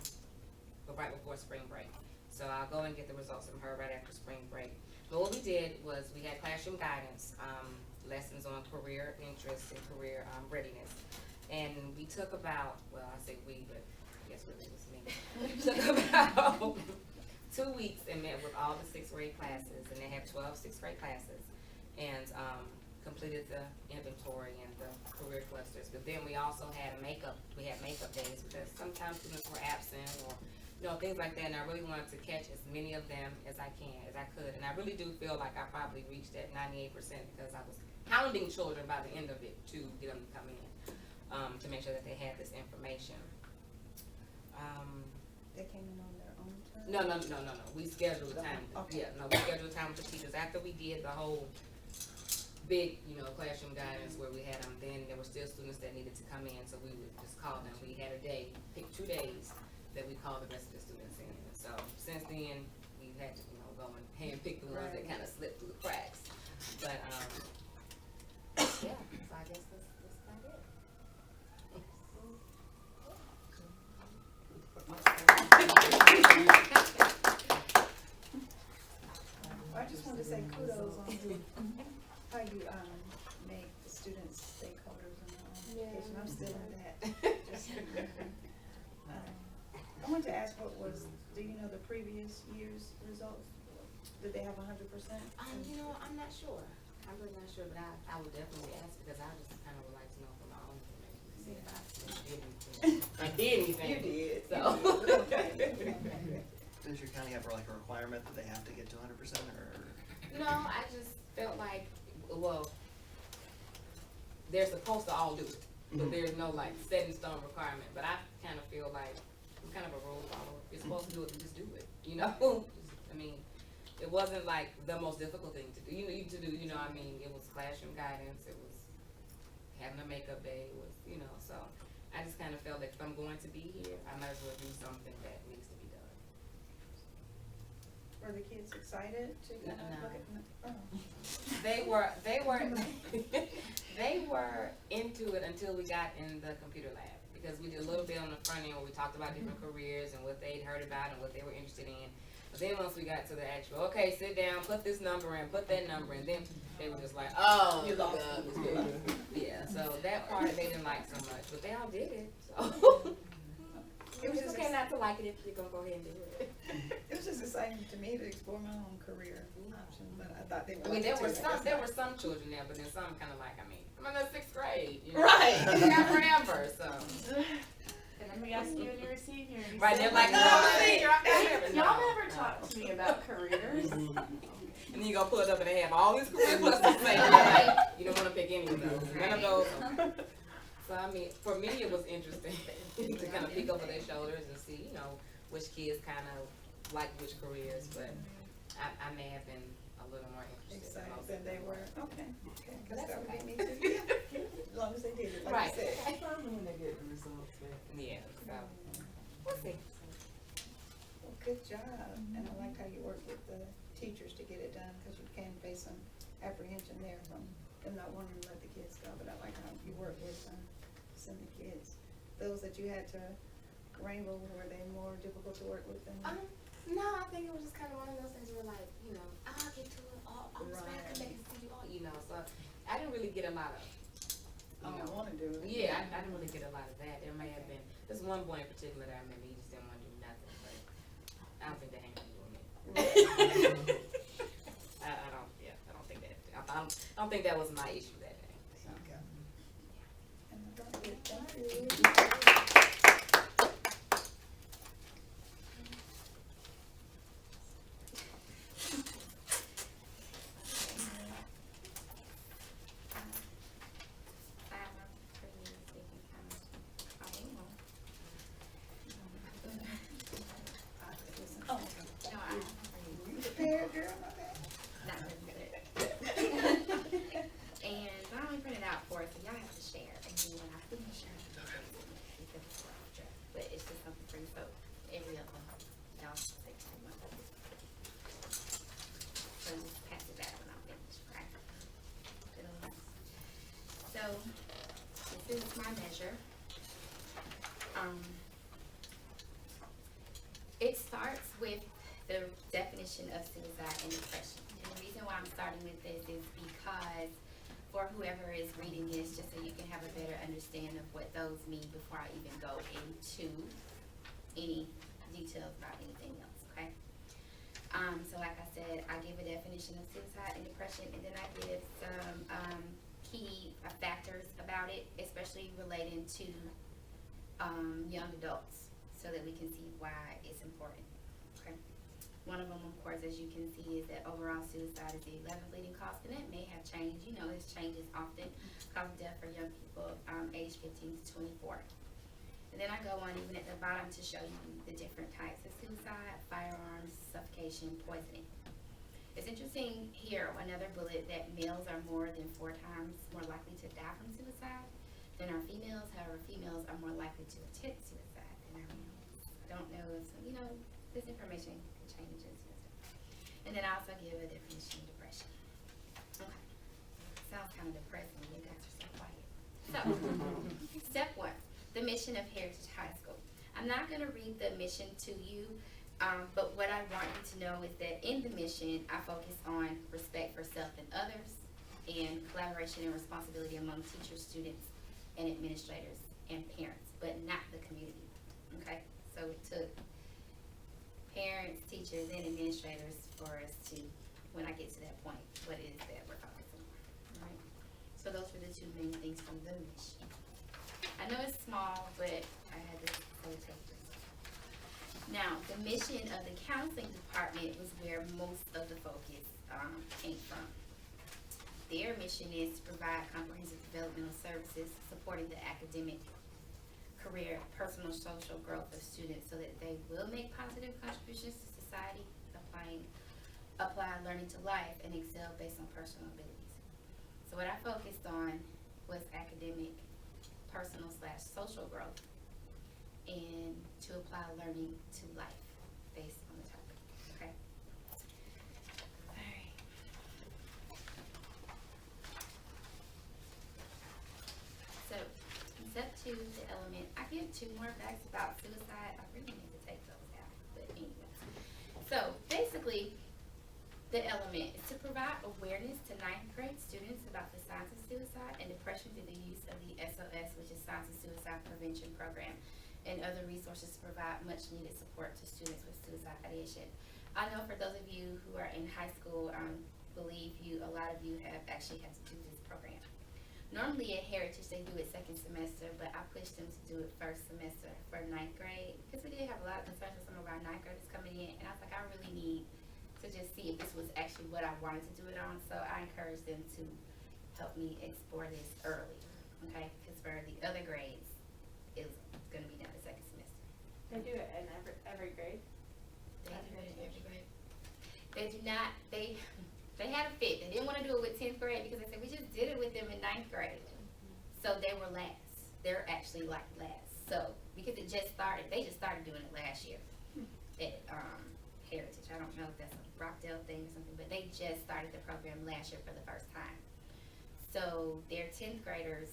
right before spring break. So I'll go and get the results from her right after spring break. But what we did was we had classroom guidance, lessons on career interests and career readiness. And we took about, well, I say we, but I guess really it was me. We took about 2 weeks and met with all the 6th grade classes, and they have 12 6th grade classes, and completed the inventory and the career clusters. But then we also had makeup days because sometimes students were absent or things like that, and I really wanted to catch as many of them as I could. And I really do feel like I probably reached that 98% because I was hounding children by the end of it to get them to come in, to make sure that they had this information. They came in on their own term? No. We scheduled a time. Okay. Yeah, no, we scheduled a time with the teachers. After we did the whole big, classroom guidance where we had them, then there were still students that needed to come in, so we would just call them. We had a day, pick 2 days that we called the rest of the students in. So since then, we've had to, go and hand pick the ones that kind of slipped through the cracks. But, yeah, so I guess that's about it. I just wanted to say kudos on how you make the students stakeholders in their own education. I'm still in that. I wanted to ask do you know the previous year's results? Did they have 100%? I'm not sure. I'm really not sure, but I would definitely ask because I just kind of would like to know from my own information to see if I did anything. I did anything. You did. So. Does your county have like a requirement that they have to get to 100% or? No, I just felt like, well, they're supposed to all do it, but there's no like set in stone requirement. But I kind of feel like I'm kind of a rule follower. You're supposed to do it, just do it. I mean, it wasn't like the most difficult thing to do. It was classroom guidance. It was having a makeup day. It was, so I just kind of felt like if I'm going to be here, I might as well do something that needs to be done. Were the kids excited to look at them? Oh. They were into it until we got in the computer lab because we did a little bit on the front end where we talked about different careers and what they'd heard about and what they were interested in. But then once we got to the actual, okay, sit down, put this number in, put that number in, then they were just like, oh, You lost yeah. So that part they didn't like so much, but they all did it. So it was just okay not to like it if you're gonna go ahead and do it. It was just exciting to me to explore my own career options, but I thought they were. There were some children there, but then some kind of like, I'm in the 6th grade. Right. Forever, so. And then we ask you when you're a senior. and you Right, say, they're like, no, I'm a senior, I'm not Y'all never talked to me about careers. And then you go pull it up and they have all these career clusters saying, like, you don't want to pick any of those. None of those. So, for me, it was interesting to kind of peek over their shoulders and see, which kids kind of like which careers, but I may have been a little more interested. Excited than they were. Okay. Because that would okay. be me too. As long as they did it, like Right. you said. Probably when they get the results back. Yeah, so, we'll see. Well, good job. And I liked how you worked with the teachers to get it done, because you can face some apprehension there from them not wanting to let the kids go. But I like how you worked with some of the kids. Those that you had to wrangle, were they more difficult to work with than? No, I think it was just kind of one of those things where like, I'll get to it all, I'm just back and they can see you all, so I didn't really get a lot of, I don't want to do it. yeah, I didn't really get a lot of that. There may have been, there's one boy in particular that I remember, he just didn't want to do nothing, but I don't think that ain't gonna do me. I don't think that, I don't think that was my issue that day, so. Okay. And I thought you- thank you. Prepared, girl? Okay. Not very good. And I only printed out 4, so y'all have to share. And then when I finish sharing, so just pass it back when I'm finished, right? Good old. So, this is my measure. It starts with the definition of suicide and depression. And the reason why I'm starting with this is because for whoever is reading this, just so you can have a better understanding of what those mean before I even go into any details about anything else, okay? So like I said, I give a definition of suicide and depression, and then I give some key factors about it, especially relating to young adults, so that we can see why it's important, okay? One of them, of course, as you can see, is that overall suicide is the 11th leading cause, and that may have changed. You know, this changes often. Cause of death for young people age 15 to 24. And then I go on even at the bottom to show you the different types of suicide: firearms, suffocation, poisoning. It's interesting here, another bullet, that males are more than 4 times more likely to die from suicide than our females. However, females are more likely to attempt suicide than our males. I don't know if, you know, this information could change and stuff. And then I also give a definition of depression. Okay. Sounds kind of depressing. You guys are so quiet. So, step 1, the mission of Heritage High School. I'm not going to read the mission to you, but what I want you to know is that in the mission, I focus on respect for self and others, and collaboration and responsibility among teachers, students, and administrators and parents, but not the community. Okay? So it took parents, teachers, and administrators for us to, when I get to that point, what it is that we're focusing on. Alright? So those were the 2 main things from the mission. I know it's small, but I had to take this. Now, the mission of the counseling department was where most of the focus came from. Their mission is to provide comprehensive developmental services supporting the academic, career, personal, social growth of students so that they will make positive contributions to society, apply learning to life, and excel based on personal abilities. So what I focused on was academic, personal/social growth, and to apply learning to life based on the topic, okay? Alright. So, step 2, the element. I give 2 more facts about suicide. I really need to take those out, but anyway. So, basically, the element is to provide awareness to 9th grade students about the signs of suicide and depression through the use of the SOS, which is Signs of Suicide Prevention Program, and other resources to provide much needed support to students with suicide ideation. I know for those of you who are in high school, a lot of you have actually had to do this program. Normally at Heritage they do it 2nd semester, but I pushed them to do it 1st semester for 9th grade because we did have a lot of concerns with some of our 9th graders coming in, and I was like, I really need to just see if this was actually what I wanted to do it on, so I encouraged them to help me explore this early, okay? Because for the other grades, it's going to be done the 2nd semester. They do it in every grade? They do it in every grade. They do not, they had a fit. They didn't want to do it with 10th grade because they said, we just did it with them in 9th grade. So they were last. They're actually like last. So, because it just started, they just started doing it last year at Heritage. I don't know if that's a Rockdale thing or something, but they just started the program last year for the first time. So their 10th graders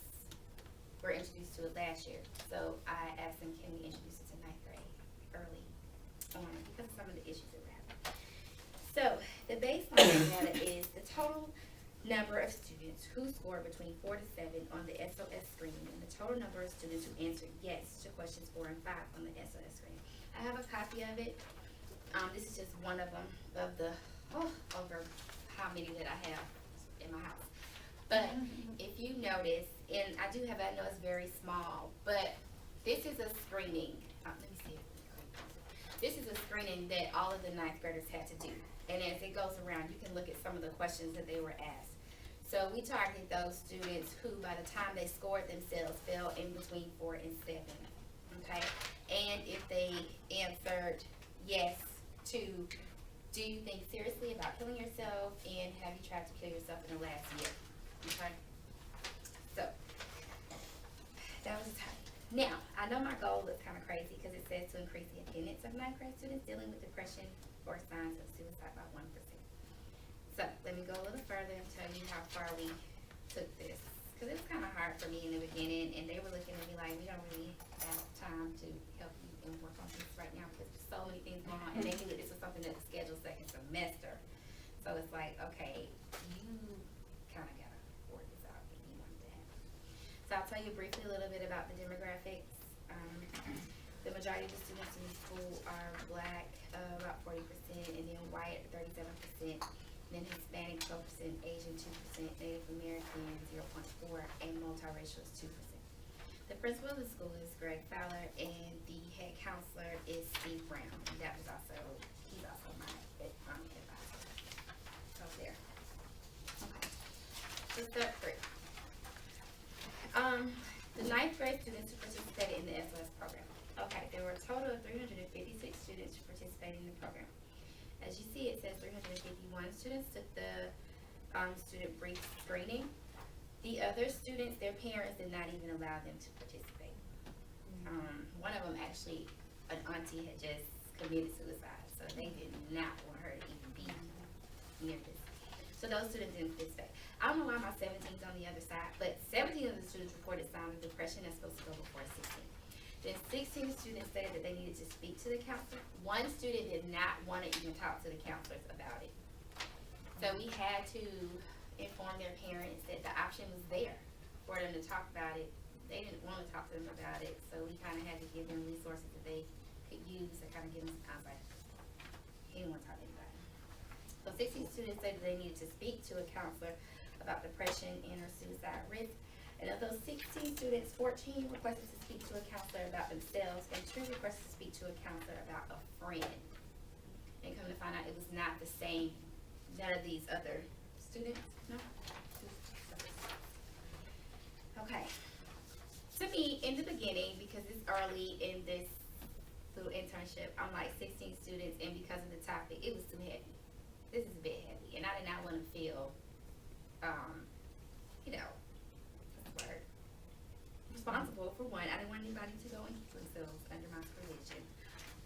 were introduced to it last year. So I asked them, can we introduce it to 9th grade early on because of some of the issues that we're having. So the baseline data is the total number of students who scored between 4 to 7 on the SOS screen, and the total number of students who answered yes to questions 4 and 5 on the SOS screen. I have a copy of it. This is just one of them, of the over how many that I have in my house. But if you notice, and I do have, I know it's very small, but this is a screening. Let me see. This is a screening that all of the 9th graders had to do. And as it goes around, you can look at some of the questions that they were asked. So we targeted those students who, by the time they scored themselves, fell in between 4 and 7. Okay? And if they answered yes to, do you think seriously about killing yourself, and have you tried to kill yourself in the last year? Okay? So, that was tight. Now, I know my goal is kind of crazy because it says to increase the attendance of 9th grade students dealing with depression or signs of suicide by 1%. how far we took this. Cause it was kinda hard for me in the beginning, and they were looking at me like, we don't really have time to help you and work on this right now, because there's so many things going on, and they knew that this was something that was scheduled second semester. So it's like, okay, you kinda gotta work this out if you want it to happen. So I'll tell you briefly a little bit about the demographics. The majority of the students in the school are black, about 40%, and then white, 37%, then Hispanic, 12%, Asian, 2%, Native American, 0.4%, and multiracial is 2%. The principal of the school is Greg Fowler, and the head counselor is Steve Brown. And that was he's also my advisor. So there. Okay. So step 3. The 9th grade students who participated in the SOS program. Okay, there were a total of 356 students who participated in the program. As you see, it says 351 students took the student brief screening. The other students, their parents did not even allow them to participate. One of them actually, an auntie had just committed suicide, so they did not want her to even be near this. So those students didn't participate. I don't know why my 17's on the other side, but 17 of the students reported signs of depression that's supposed to go before 16. Then 16 students stated that they needed to speak to the counselor. One student did not want to even talk to the counselors about it. So we had to inform their parents that the option was there for them to talk about it. They didn't want to talk to them about it, so we kind of had to give them resources that they could use to kind of give them some outside. He didn't want to talk to anybody. So 16 students said that they needed to speak to a counselor about depression and or suicide risk. And of those 16 students, 14 requested to speak to a counselor about themselves, and 2 requested to speak to a counselor about a friend. And come to find out, it was not the same. None of these other students, no? Okay. To me, in the beginning, because it's early in this little internship, I'm like 16 students, and because of the topic, it was too heavy. This is a bit heavy, and I did not want to feel, responsible for one. I didn't want anybody to go and kill themselves under my supervision.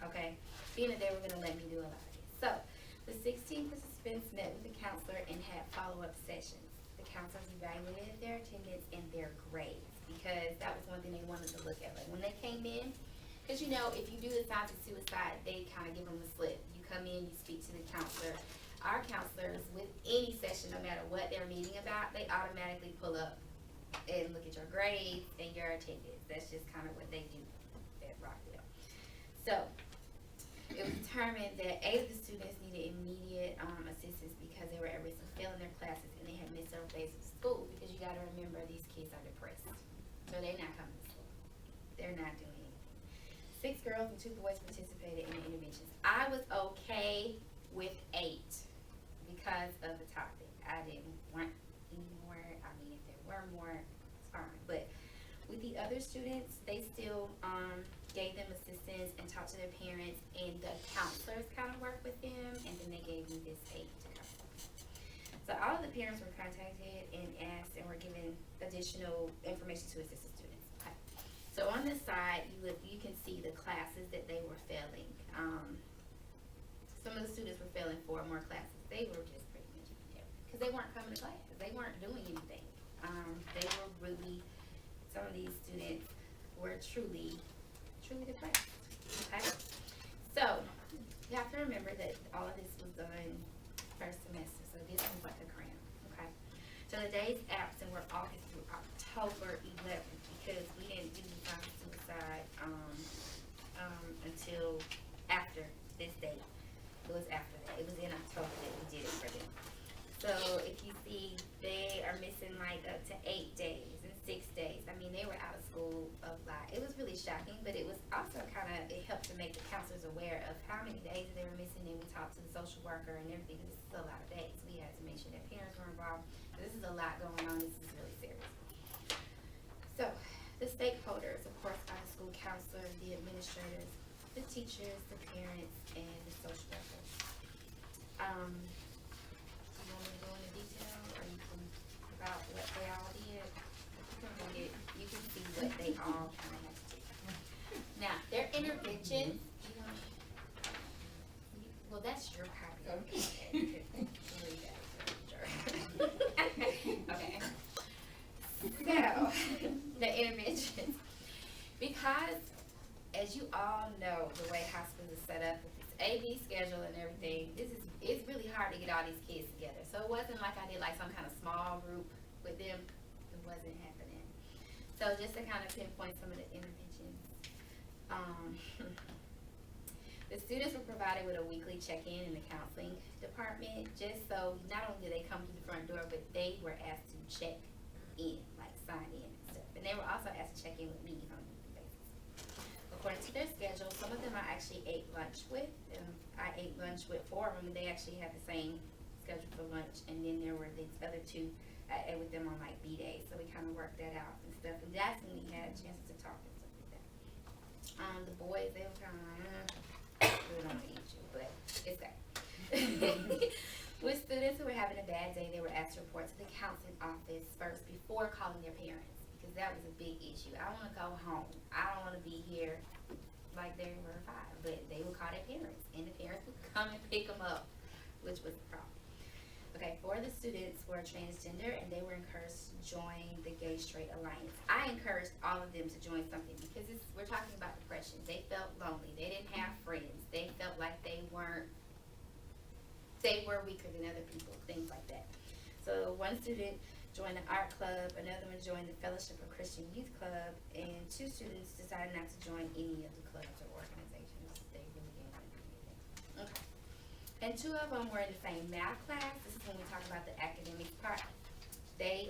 Okay, being that they were going to let me do a lot of it. So, the 16 participants met with the counselor and had follow-up sessions. The counselors evaluated their attendance and their grades, because that was one thing they wanted to look at. Like when they came in, because if you do the signs of suicide, they kind of give them a slip. You come in, you speak to the counselor. Our counselors, with any session, no matter what they're meeting about, they automatically pull up and look at your grades and your attendance. That's just kind of what they do at Rockdale. So, it was determined that 8 of the students needed immediate assistance because they were at risk of failing their classes and they had missed several days of school, because you got to remember these kids are depressed. So they're not coming to school. They're not doing anything. 6 girls and 2 boys participated in the interventions. I was okay with 8 because of the topic. I didn't want any more. I mean, if there were more, it's fine. But with the other students, they still gave them assistance and talked to their parents, and the counselors kind of worked with them, and then they gave me this 8 to counselor. So all of the parents were contacted and asked and were given additional information to assist the students. Okay. So on this side, you can see the classes that they were failing. Some of the students were failing 4 or more classes. They were just pretty much because they weren't coming to class. They weren't doing anything. They were really, some of these students were truly depressed. Okay? So, you have to remember that all of this was done first semester, so this was like a cram. Okay? So the days absent were August through October 11th, because we didn't do the suicide until after this date. It was after that. It was in October that we did it for them. So if you see, they are missing like up to 8 days and 6 days. I mean, they were out of school a lot. It was really shocking, but it was also it helped to make the counselors aware of how many days they were missing, and we talked to the social worker and everything. This is a lot of days. We had to make sure that parents were involved. This is a lot going on. This is really serious. So the stakeholders, of course, are the school counselor, the administrators, the teachers, the parents, and the social workers. You want me to go into detail, or you can about what they all did? You can see what they all kind of have to do. Now, their interventions, well, that's your copy. Okay. the way high schools is set up with this AB schedule and everything, it's really hard to get all these kids together. So it wasn't like I did like some kind of small group with them. It wasn't happening. So just to kind of pinpoint some of the interventions. The students were provided with a weekly check-in in the counseling department, just so not only did they come to the front door, but they were asked to check in, like sign in and stuff. And they were also asked to check in with me on a weekly basis. According to their schedule, some of them I actually ate lunch with. I ate lunch with 4 of them, and they actually had the same schedule for lunch. And then there were these other 2 I ate with them on like B days, so we kind of worked that out and stuff. And that's when we had chances to talk and stuff like that. The boys, they were kind of we don't eat you, but it's okay. With students who were having a bad day, they were asked to report to the counseling office first before calling their parents, because that was a big issue. I want to go home. I don't want to be here like they were 5, but they would call their parents, and the parents would come and pick them up, which was the problem. Okay, 4 of the students were transgender, and they were encouraged to join the Gay Straight Alliance. I encouraged all of them to join something because we're talking about depression. They felt lonely. They didn't have friends. They felt like they were weaker than other people, things like that. So 1 student joined the art club, another one joined the Fellowship of Christian Youth Club, and 2 students decided not to join any of the clubs or organizations. They really didn't want to do anything. Okay. And 2 of them were in the same math class. This is when we talk about the academic part. They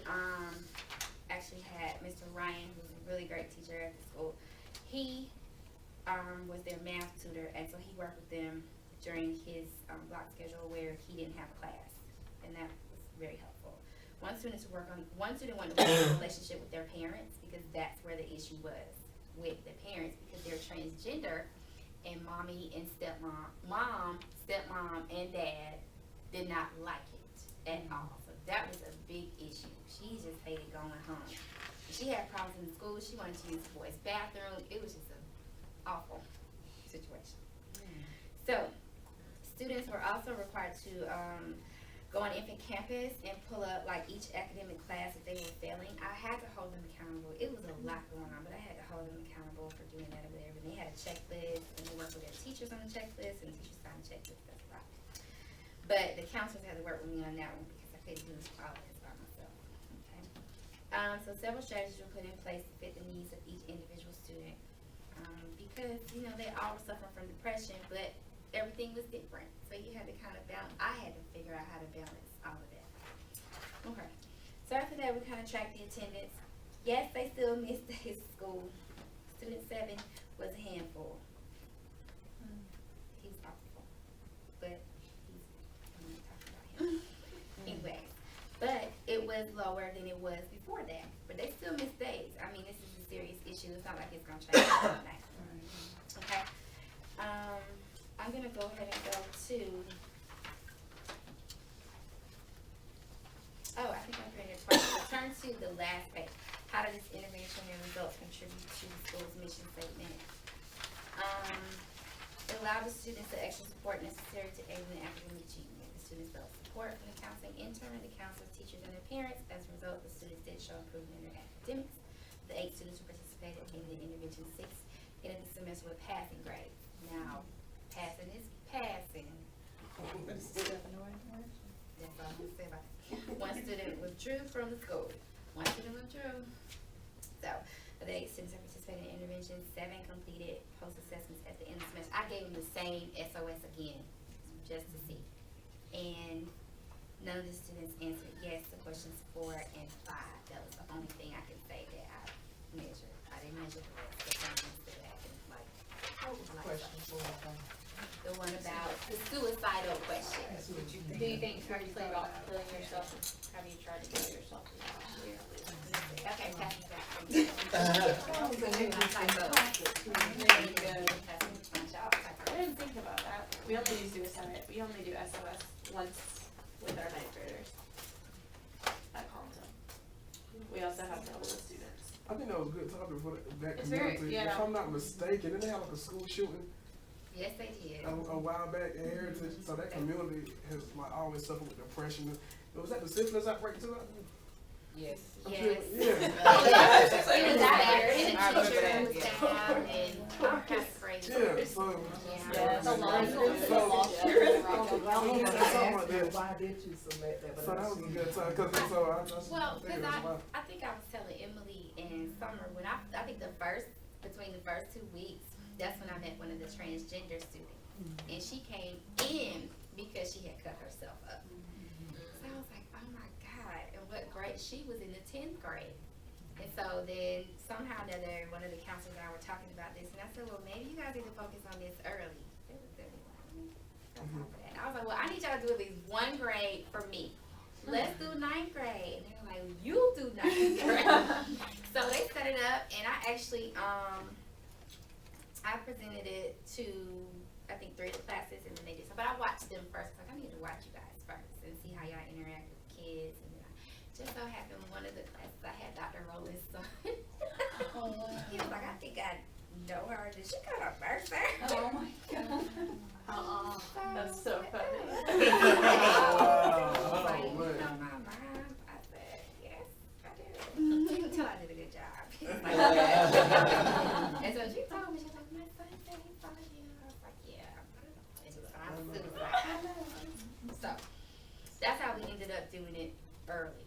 actually had Mr. Ryan, who's a really great teacher at the school. He was their math tutor, and so he worked with them during his block schedule where he didn't have a class, and that was very helpful. One student wanted to work on a relationship with their parents, because that's where the issue was with the parents, because they're transgender, and mommy and mom, stepmom, and dad did not like it at all. So that was a big issue. She just hated going home. She had problems in school. She wanted to use the boys' bathroom. It was just an awful situation. So students were also required to go on infant campus and pull up like each academic class if they were failing. I had to hold them accountable. It was a lot going on, but I had to hold them accountable for doing that or whatever. And they had a checklist, and they worked with their teachers on the checklist, and the teachers signed the checklist. That's a lot. But the counselors had to work with me on that one because I couldn't do all of this by myself. Okay. So several strategies were put in place to fit the needs of each individual student, because they all were suffering from depression, but everything was different. So you had to kind of balance. I had to figure out how to balance all of that. Okay. So after that, we kind of tracked the attendance. Yes, they still missed days of school. Student 7 was a handful. He was awful, but I'm not talking about him. Anyway, but it was lower than it was before that. But they still missed days. I mean, this is a serious issue. It's not like it's gonna change overnight. Okay. I'm going to go ahead and go to, I think I'm pretty good. Turn to the last page. How did this intervention and results contribute to the school's mission statement? It allowed the students the extra support necessary to aid in academic achievement. The students felt support from the counseling intern, the counselors, teachers, and their parents. As a result, the students did show improvement in their academics. The 8 students who participated in the intervention 6 ended the semester with passing grades. Now, passing is passing. That's all I'm going to say about that. 1 student withdrew from the school. 1 student withdrew. So, the 8 students have participated in intervention. 7 completed post-assessments at the end of the semester. I gave them the same SOS again, just to see. And none of the students answered yes to questions 4 and 5. That was the only thing I could say that I measured. I didn't measure the rest. The ones still acting like. Question 4. The one about the suicidal question. Do you think seriously about killing yourself? Have you tried to kill yourself? Okay, pass it back. I didn't think about that. We only do suicide. We only do SOS once with our 9th graders at Compton. We also have double with students. I think that was a good topic for that It's very- community. yeah. If I'm not mistaken, didn't they have like a school shooting Yes, they did. a while back in Heritage? So that community has like always suffered with depression. Was that the syphilis outbreak too? Yes. I'm Yes. sure- yeah. It was bad, and the I remember teacher that, was yeah. down, and all kinds of crazy Yeah, so. Yeah. The long So- story. so- Why did you select that? So that was a good time, cause so I just. Well, figured because it was I think I was telling Emily and Summer when I think between the first 2 weeks, that's when I met one of the transgender students. And she came in because she had cut herself up. So I was like, oh my God, and what grade? She was in the 10th grade. And so then somehow or another, one of the counselors and I were talking about this, and I said, well, maybe you guys need to focus on this early. They looked at me like, "That's not for that." I was like, well, I need y'all to do at least 1 grade for me. Let's do 9th grade. And they were like, well, you do 9th grade. So they set it up, and I actually, I presented it to, I think 3 of the classes, and then they did so. But I watched them first. Like, I need to watch you guys first and see how y'all interact with kids. And then I just so happened one of the classes I had Dr. Rowland's son. He was like, I think I know her. Did she got a birthday? Oh my God. That's so funny. I was like, Oh, you man. know my mom? I said, yes, I do. You can tell I did a good job. And so she told me, she was like, my son said he saw you. I was like, yeah. And so I'm suicide. So that's how we ended up doing it early.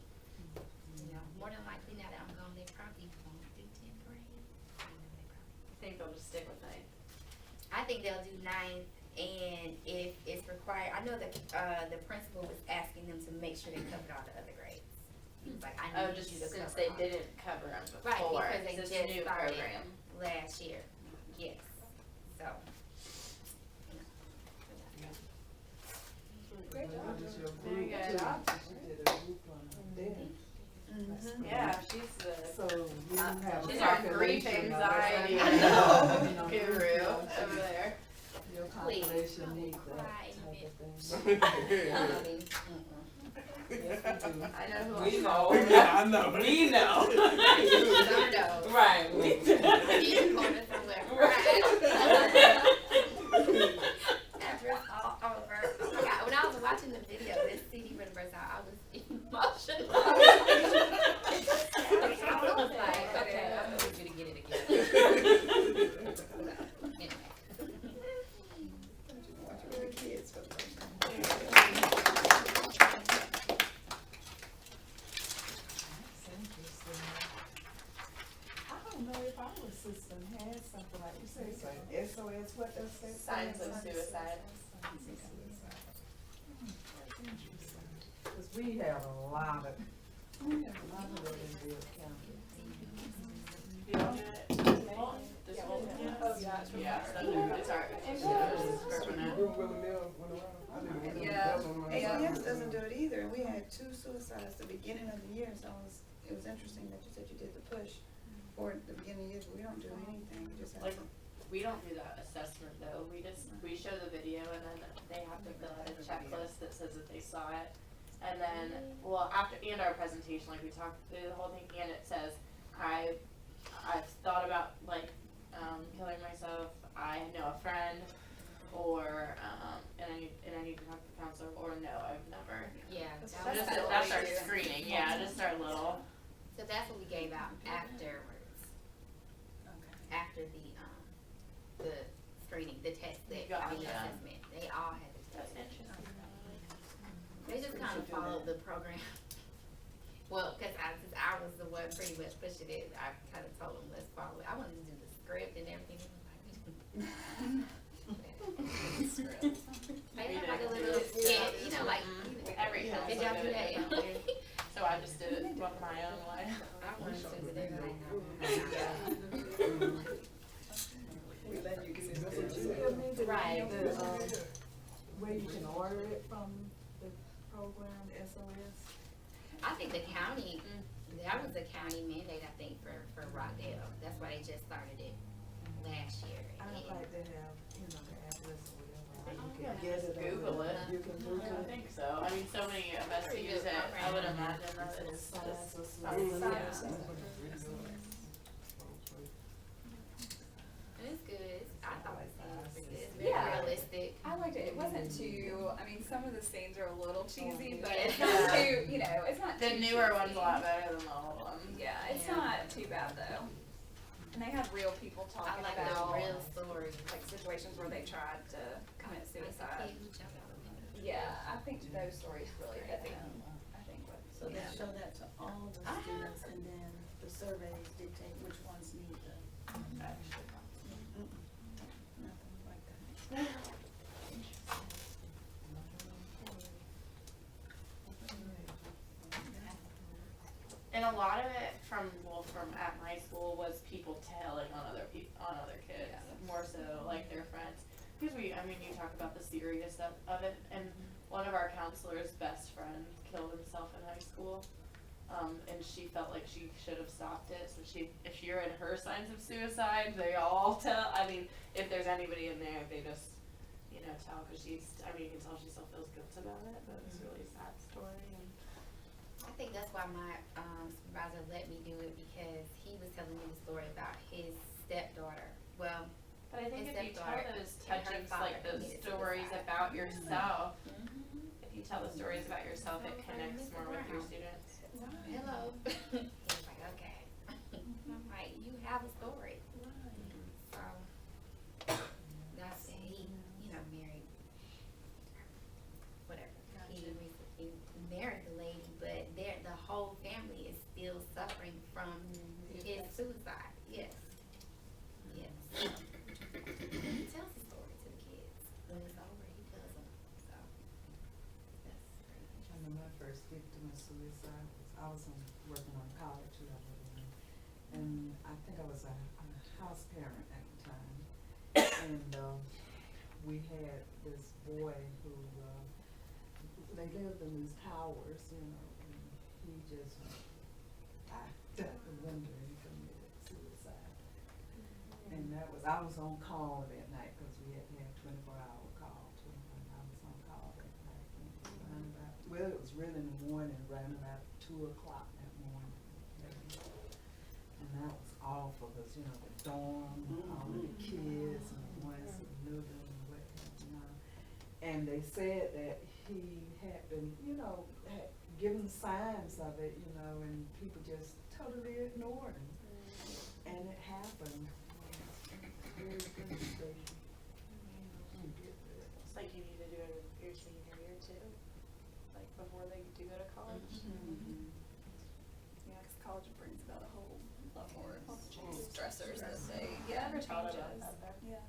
You know, more than likely now that I'm gone, they probably won't do 10th grade. I think they'll just stick with 9th. I think they'll do 9th, and if it's required, I know that the principal was asking them to make sure they covered all the other grades. He was like, I Oh, need just you to cover since they all. didn't cover them Right, before. because they It's just a new started program. last year. Yes. So. Great job. Very good. She did a group on them. Yeah, she's the. So you have. She's our grief calculation of anxiety that. guru over there. Your Please, calculation don't needs cry that type of thing. I mean, Yes, we do. I know who We I'm know. Yeah, I know. We know. Summer knows. Right. We Be in the corner somewhere. Right. After it's all over. Oh my God, when I was watching the video, this CD Universe, I was emotional. I was like, okay, I'm gonna get it again. Anyway. Watch it with the kids for the first time. That's interesting. I don't know if our system has something like you say, so SOS, what does that? Signs of suicide. Signs of suicide. That's interesting. Cause we have a lot of that in Bill County. You don't do it? This whole thing? Oh, yeah, it's Yeah, it's our, it's permanent. Group Willie Neal went around. I didn't know Yeah. that was one of my. ACS doesn't do it either. We had 2 suicides at the beginning of the year, so it was interesting that you said you did the push for the beginning of the year, but we don't do anything, we just have Like, to. we don't do that assessment though, we show the video and then they have to fill out a checklist that says that they saw it. And then, well, after, and our presentation, like we talked through the whole thing, and it says, I've thought about like, killing myself, I know a friend, or, and I need to talk to the counselor, or no, I've never. Yeah. So that was just, the that's our only- screening, yeah, just our little. So that's what we gave out afterwards. After the screening, the test, the Gotcha. assessment, they all had the That's test. interesting. They just kind of followed the program. Well, cause since I was the one pretty much pushing it, I kind of told them, let's follow it. I wanted to do the script and everything. They have like a little skit, you know, like. Every Did counselor y'all do did that? it. So I just did it on my own way. I wanted to, but they were like, no. We let you get Give it. me the, Right. where you can order it from the program, the SOS. I think the county, that was a county mandate, I think, for Rockdale. That's why they just started it last year. I'd And- like to have, the address or whatever. You You can can get just it. Google it. You can Google I it. think so. I mean, so many of us Pretty use good it. I would program. imagine that it's Signs of just. suicide. And it's good. I thought it was pretty good. It's Yeah. very realistic. I liked it. It wasn't too. I mean, some of the scenes are a little cheesy, but Yeah. it's not too. You know, it's not The too newer cheesy. one's a lot better than the old one. Yeah, it's Yeah. not too bad though. And they had real people I talking like about the real stories. like situations where they tried to commit Like the suicide. kid who jumped out of the window. Yeah, I think those stories really hit home. I think what. So they yeah. show that to all the I have- students, and then the surveys dictate which ones need the action. Nothing like that. And a lot of it from at my school was people telling on other kids, more so like their friends. Because you talk about the serious of it, and one of our counselor's best friend killed himself in high school. And she felt like she should have stopped it, so if you're in her signs of suicide, they all tell, if there's anybody in there, they just, tell, cause you can tell she still feels guilt about it, but it's a really sad story. And I think that's why my supervisor let me do it, because he was telling me the story about his stepdaughter. Well, But I think his if you tell stepdaughter those and her touching, father like those committed stories suicide. about yourself, if you tell the stories about yourself, it connects more with your students. Hello. He was like, okay. I'm like, you have a story. So, that's, he, married, whatever. He recently married the lady, but the whole family is still suffering from his suicide. Yes. Yes. He tells the story to the kids. When it's over, he tells them. So, that's crazy. I know my first victim of suicide I was working on college level, and I think I was a house parent at the time. And we had this boy who, they lived in these towers, and he just backed out the window and committed suicide. And I was on call that night, because we had to have 24-hour call, and I was on call that night. Well, it was really in the morning, around about 2 o'clock that morning. And that was awful, because, the dorm, all of the kids, and the ones in the middle, and what have you. And they said that he had been, had given signs of it, and people just totally ignored him. And it happened. Very devastation. It's like you need to do it your senior year too, like before they do go to college. Yeah, because college brings about a whole lot more stressors that Stress. they, I never thought about changes. that though. Yeah.